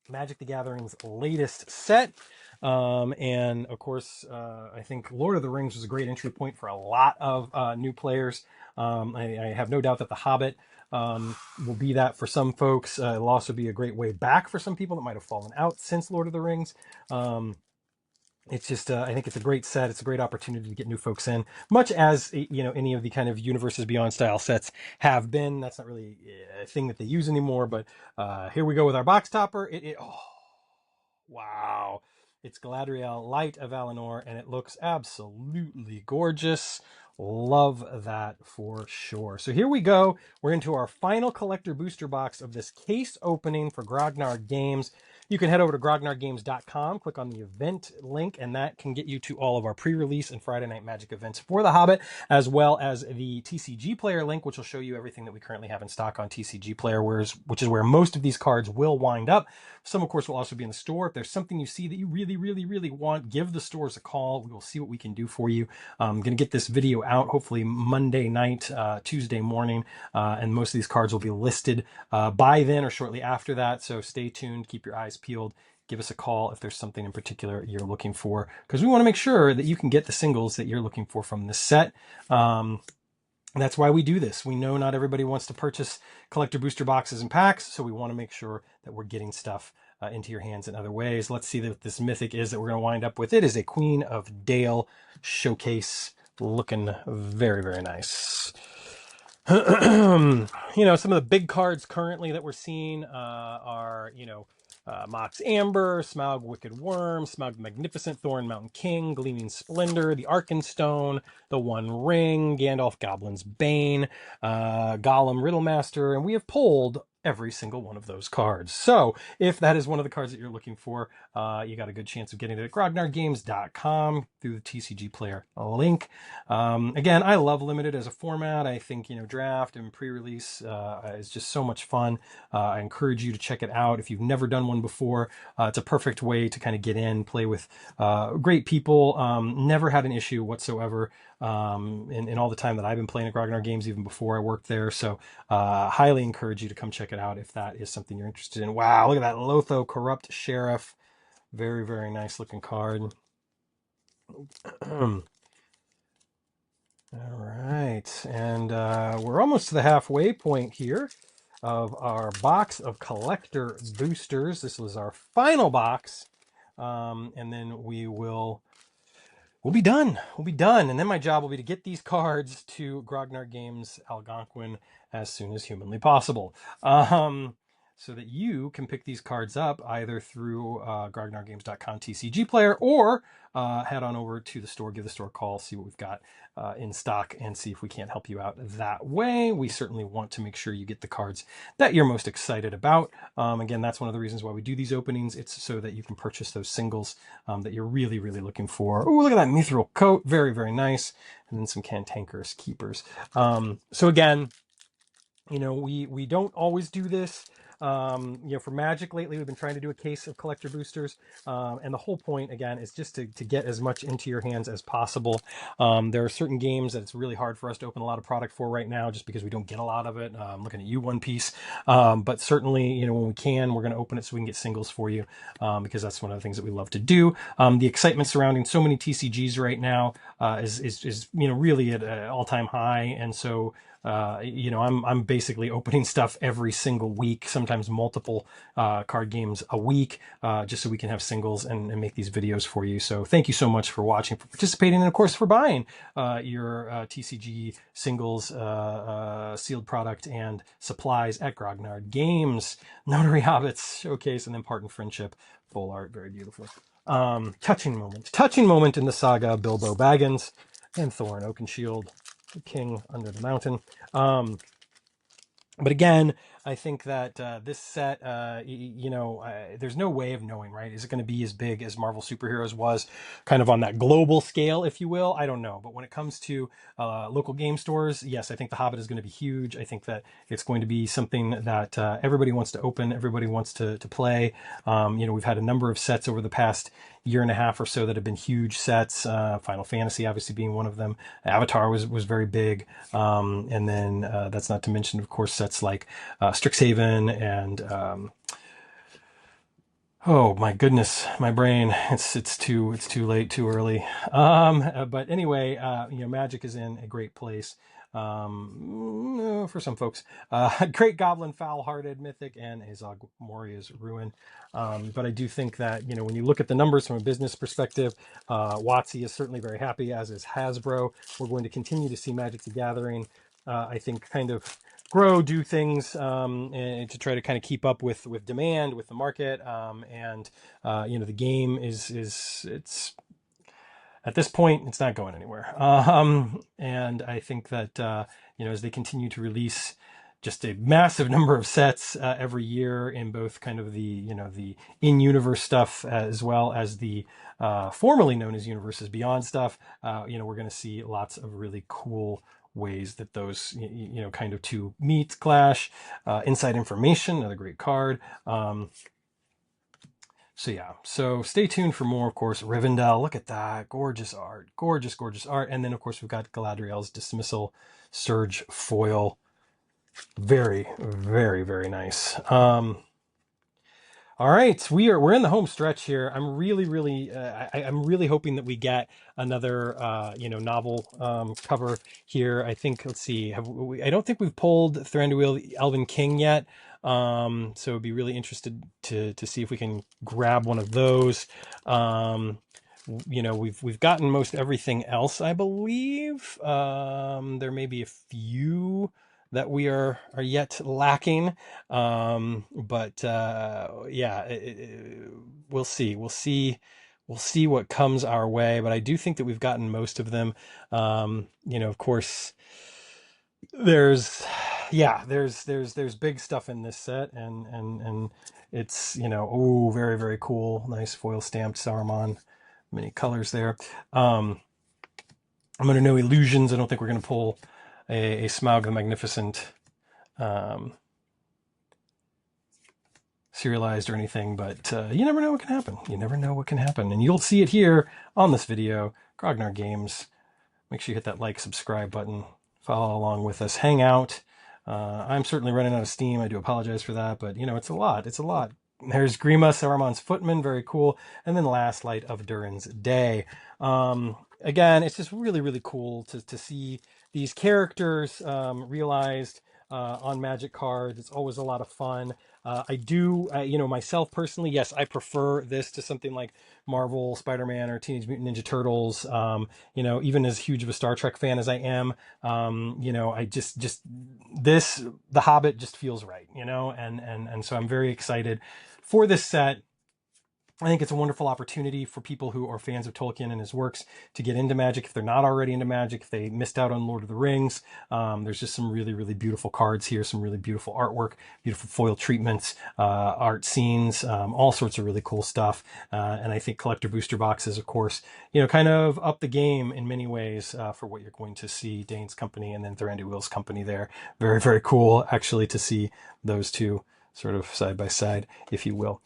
Magic the Gathering's latest set. And, of course, I think Lord of the Rings was a great entry point for a lot of new players. I have no doubt that The Hobbit will be that for some folks. It'll also be a great way back for some people that might have fallen out since Lord of the Rings. It's just, I think it's a great set. It's a great opportunity to get new folks in, much as, any of the kind of Universes Beyond style sets have been. That's not really a thing that they use anymore, but here we go with our box topper. Oh, wow. It's Galadriel, Light of Valinor, and it looks absolutely gorgeous. Love that for sure. So here we go. We're into our final collector booster box of this case opening for Grognard Games. You can head over to grognardgames.com, click on the event link, and that can get you to all of our pre-release and Friday Night Magic events for The Hobbit, as well as the TCG Player link, which will show you everything that we currently have in stock on TCG Player, which is where most of these cards will wind up. Some, of course, will also be in the store. If there's something you see that you really, really, really want, give the stores a call. We will see what we can do for you. I'm going to get this video out hopefully Monday night, Tuesday morning, and most of these cards will be listed by then or shortly after that. So stay tuned, keep your eyes peeled. Give us a call if there's something in particular you're looking for, because we want to make sure that you can get the singles that you're looking for from this set. That's why we do this. We know not everybody wants to purchase collector booster boxes and packs, so we want to make sure that we're getting stuff into your hands in other ways. Let's see what this mythic is that we're going to wind up with. It is a Queen of Dale showcase, looking very, very nice. Some of the big cards currently that we're seeing are, Mox Amber, Smaug Wicked Worm, Smaug the Magnificent, Thorn Mountain King, Gleaming Splendor, the Arkenstone, the One Ring, Gandalf Goblin's Bane, Gollum Riddlemaster, and we have pulled every single one of those cards. So if that is one of the cards that you're looking for, you got a good chance of getting it at grognardgames.com through the TCG Player link. Again, I love Limited as a format. I think, draft and pre-release is just so much fun. I encourage you to check it out. If you've never done one before, it's a perfect way to kind of get in, play with great people. Never had an issue whatsoever in all the time that I've been playing at Grognard Games, even before I worked there. So highly encourage you to come check it out if that is something you're interested in. Wow, look at that Lotho Corrupt Sheriff. Very, very nice looking card. All right, and we're almost to the halfway point here of our box of collector boosters. This was our final box, and then we'll be done. We'll be done, and then my job will be to get these cards to Grognard Games Algonquin as soon as humanly possible. so that you can pick these cards up either through grognardgames.com TCG player, or head on over to the store, give the store a call, see what we've got in stock, and see if we can't help you out that way. We certainly want to make sure you get the cards that you're most excited about. Again, that's one of the reasons why we do these openings. It's so that you can purchase those singles that you're really, really looking for. Oh, look at that Mithril Coat. Very, very nice. And then some Cantankerous Keepers. So again, we don't always do this. For Magic lately, we've been trying to do a case of collector boosters. And the whole point, again, is just to get as much into your hands as possible. There are certain games that it's really hard for us to open a lot of product for right now, just because we don't get a lot of it. I'm looking at you, One Piece. But certainly, when we can, we're going to open it so we can get singles for you, because that's one of the things that we love to do. The excitement surrounding so many TCGs right now is really at an all-time high. And so, I'm basically opening stuff every single week, sometimes multiple card games a week, just so we can have singles and make these videos for you. So thank you so much for watching, for participating, and of course for buying your TCG singles, sealed product, and supplies at Grognard Games. Notary Hobbits Showcase, and then Part and Friendship full art, very beautiful. Touching moment in the saga of Bilbo Baggins and Thorin Oakenshield, the king under the mountain. But again, I think that this set, there's no way of knowing, right? Is it going to be as big as Marvel Superheroes was, kind of on that global scale, if you will? I don't know. But when it comes to local game stores, yes, I think The Hobbit is going to be huge. I think that it's going to be something that everybody wants to open, everybody wants to play. We've had a number of sets over the past year and a half or so that have been huge sets. Final Fantasy obviously being one of them. Avatar was very big. And then that's not to mention, of course, sets like Strixhaven and oh my goodness, my brain, it's too late, too early. But anyway, Magic is in a great place. For some folks, Great Goblin, Foul-Hearted, Mythic, and Azog Moria's Ruin. But I do think that, when you look at the numbers from a business perspective, WotC is certainly very happy, as is Hasbro. We're going to continue to see Magic the Gathering, I think, kind of do things and to try to kind of keep up with demand, with the market. The game it's at this point, it's not going anywhere. And I think that, as they continue to release just a massive number of sets every year in both kind of the in-universe stuff as well as the formerly known as Universes Beyond stuff, we're going to see lots of really cool ways that those, kind of two meet, clash. Inside Information, another great card. So stay tuned for more, of course. Rivendell, look at that. Gorgeous art. Gorgeous, gorgeous art. And then, of course, we've got Galadriel's Dismissal Surge foil. Very, very, very nice. All right, we're in the home stretch here. I'm really I'm really hoping that we get another novel cover here. I think, let's see, I don't think we've pulled Thranduil Elven King yet. So it'd be really interested to see if we can grab one of those. We've gotten most everything else, I believe. There may be a few that we are yet lacking. But we'll see what comes our way. But I do think that we've gotten most of them. Of course, there's big stuff in this set, and it's, very, very cool. Nice foil stamped Saruman, many colors there. I'm under no illusions. I don't think we're going to pull a Smaug the Magnificent serialized or anything, but you never know what can happen. You never know what can happen, and you'll see it here on this video. Grognard Games. Make sure you hit that like, subscribe button. Follow along with us. Hang out. I'm certainly running out of steam. I do apologize for that, but it's a lot. It's a lot. There's Grima, Saruman's Footman, very cool. And then last, Light of Durin's Day. Again, it's just really, really cool to see these characters realized on Magic cards. It's always a lot of fun. I do, you know, myself personally, yes, I prefer this to something like Marvel, Spider-Man, or Teenage Mutant Ninja Turtles. You know, even as huge of a Star Trek fan as I am, you know, I just this, The Hobbit just feels right, you know, and so I'm very excited for this set. I think it's a wonderful opportunity for people who are fans of Tolkien and his works to get into Magic if they're not already into Magic, if they missed out on Lord of the Rings. There's just some really, really beautiful cards here, some really beautiful artwork, beautiful foil treatments, art scenes, all sorts of really cool stuff. And I think collector booster boxes, of course, you know, kind of up the game in many ways for what you're going to see. Dane's company and then Thrandy Will's company there. Very, very cool, actually, to see those two sort of side by side, if you will.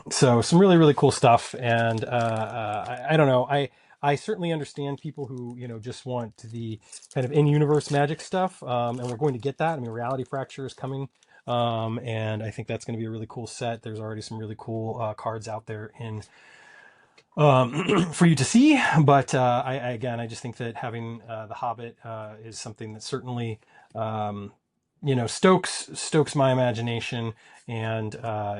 So some really, really cool stuff. And I don't know. I certainly understand people who, you know, just want the kind of in-universe Magic stuff. And we're going to get that. I mean, Reality Fracture is coming. And I think that's going to be a really cool set. There's already some really cool cards out there in for you to see. But again, I just think that having the Hobbit is something that certainly you know, stokes my imagination and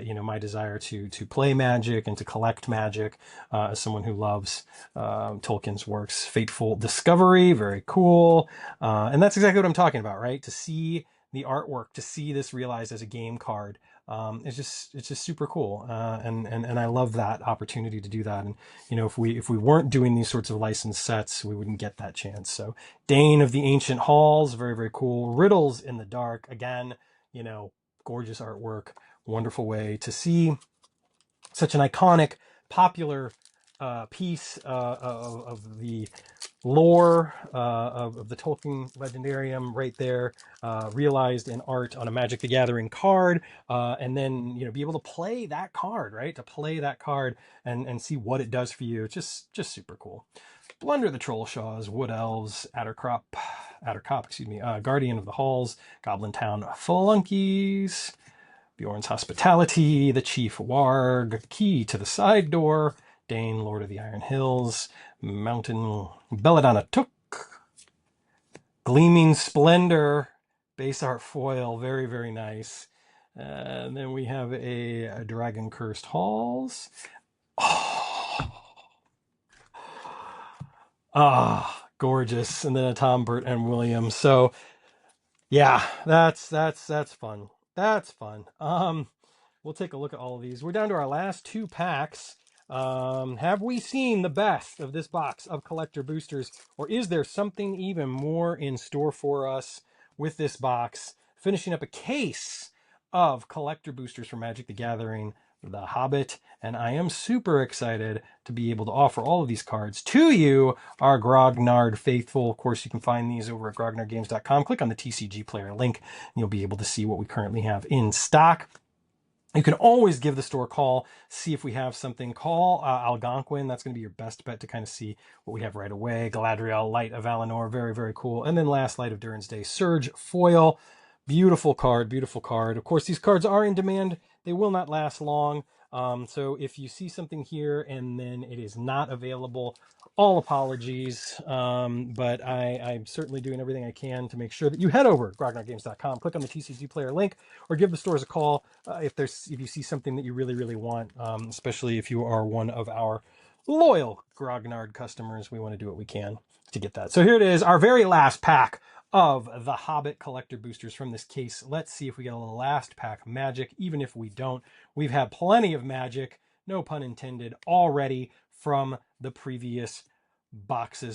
you know, my desire to play Magic and to collect Magic as someone who loves Tolkien's works. Fateful Discovery, very cool, and that's exactly what I'm talking about, right? To see the artwork, to see this realized as a game card, it's just super cool, and I love that opportunity to do that. And you know, if we weren't doing these sorts of licensed sets, we wouldn't get that chance. So Dane of the Ancient Halls, very, very cool. Riddles in the Dark, again, you know, gorgeous artwork, wonderful way to see such an iconic, popular piece of the lore of the Tolkien legendarium right there, realized in art on a Magic the Gathering card, and then, you know, be able to play that card, right? To play that card and see what it does for you. It's just super cool. Blunder the Trollshaws, Wood Elves, Attercop, excuse me, Guardian of the Halls, Goblin Town Flunkies, Bjorn's Hospitality, The Chief Warg, Key to the Side Door, Dane, Lord of the Iron Hills, Mountain Belladonna Took, Gleaming Splendor, base art foil, very, very nice. And then we have a Dragon Cursed Halls. Gorgeous. And then a Tom Burt and Williams. So yeah, that's fun. That's fun. We'll take a look at all of these. We're down to our last two packs. Have we seen the best of this box of collector boosters, or is there something even more in store for us with this box? Finishing up a case of collector boosters for Magic the Gathering, The Hobbit, and I am super excited to be able to offer all of these cards to you, our Grognard faithful. Of course, you can find these over at grognardgames.com. Click on the TCG player link, and you'll be able to see what we currently have in stock. You can always give the store a call, see if we have something. Call Algonquin. That's going to be your best bet to kind of see what we have right away. Galadriel, Light of Valinor, very, very cool. And then last, Light of Durin's Day, Surge Foil. Beautiful card, beautiful card. Of course, these cards are in demand. They will not last long. So if you see something here and then it is not available, all apologies. But I'm certainly doing everything I can to make sure that you head over to grognardgames.com, click on the TCG player link, or give the stores a call if you see something that you really, really want, especially if you are one of our loyal Grognard customers. We want to do what we can to get that. So here it is, our very last pack of the Hobbit collector boosters from this case. Let's see if we get a little last pack magic. Even if we don't, we've had plenty of magic, no pun intended, already from the previous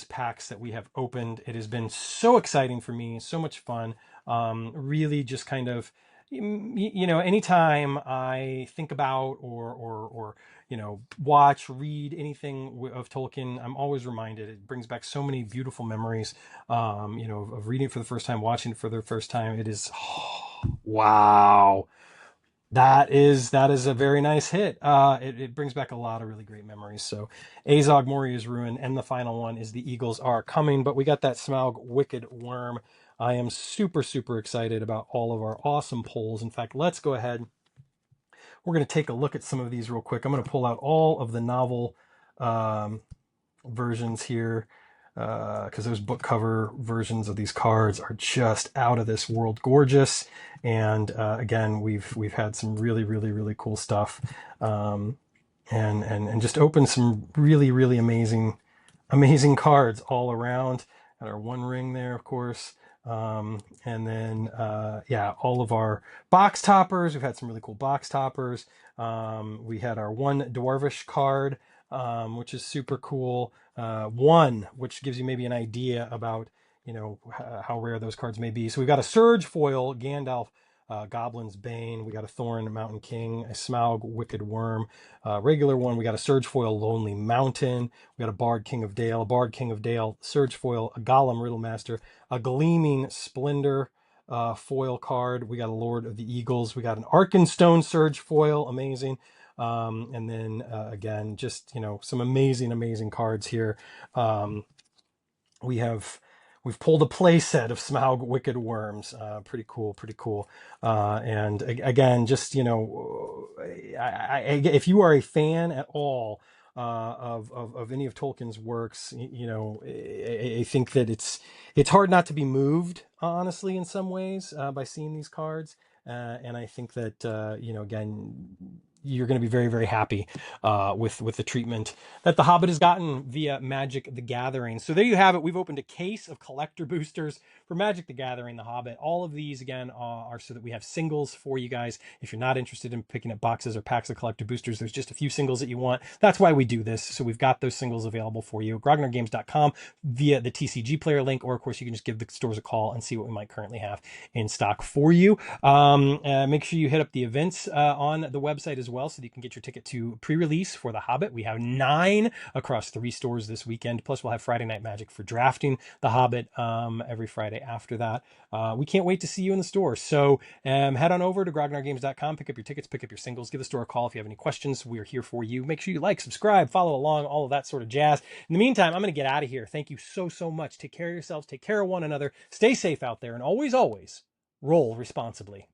packs that we have opened. It has been so exciting for me, so much fun. Really just kind of, you know, anytime I think about or you know, watch, read anything of Tolkien, I'm always reminded. It brings back so many beautiful memories, you know, of reading it for the first time, watching it for the first time. It is, wow. That is a very nice hit. It brings back a lot of really great memories. So Azog, Moria's Ruin, and the final one is The Eagles Are Coming. But we got that Smaug Wicked Worm. I am super, super excited about all of our awesome pulls. In fact, let's go ahead. We're going to take a look at some of these real quick. I'm going to pull out all of the novel versions here. because those book cover versions of these cards are just out of this world gorgeous. And again, we've had some really cool stuff, and just opened some really amazing cards all around. Got our One Ring there, of course. And then, yeah, all of our box toppers. We've had some really cool box toppers. We had our one Dwarvish card, which is super cool. One, which gives you maybe an idea about, you know, how rare those cards may be. So we've got a Surge foil, Gandalf, Goblin's Bane. We got a Thorn, Mountain King, a Smaug, Wicked Worm. Regular one, we got a Surge foil, Lonely Mountain. We got a Bard, King of Dale, a Bard, King of Dale, Surge foil, a Gollum, Riddlemaster, a Gleaming Splendor foil card. We got a Lord of the Eagles. We got an Arkenstone Surge foil, amazing. And then again, just, you know, some amazing cards here. We've pulled a play set of Smaug Wicked Worms. Pretty cool. And again, just, you know, if you are a fan at all of any of Tolkien's works, you know, I think that it's hard not to be moved, honestly, in some ways, by seeing these cards. And I think that, you know, again, you're going to be very happy with the treatment that The Hobbit has gotten via Magic the Gathering. So there you have it. We've opened a case of collector boosters for Magic the Gathering, The Hobbit. All of these, again, are so that we have singles for you guys. If you're not interested in picking up boxes or packs of collector boosters, there's just a few singles that you want. That's why we do this. So we've got those singles available for you. Grognardgames.com via the TCG player link, or of course you can just give the stores a call and see what we might currently have in stock for you. Make sure you hit up the events on the website as well, so that you can get your ticket to pre-release for The Hobbit. We have 9 across 3 stores this weekend. Plus, we'll have Friday Night Magic for drafting The Hobbit every Friday after that. We can't wait to see you in the store. So head on over to grognardgames.com, pick up your tickets, pick up your singles, give the store a call if you have any questions. We are here for you. Make sure you like, subscribe, follow along, all of that sort of jazz. In the meantime, I'm going to get out of here. Thank you so much. Take care of yourselves. Take care of one another. Stay safe out there. And always roll responsibly.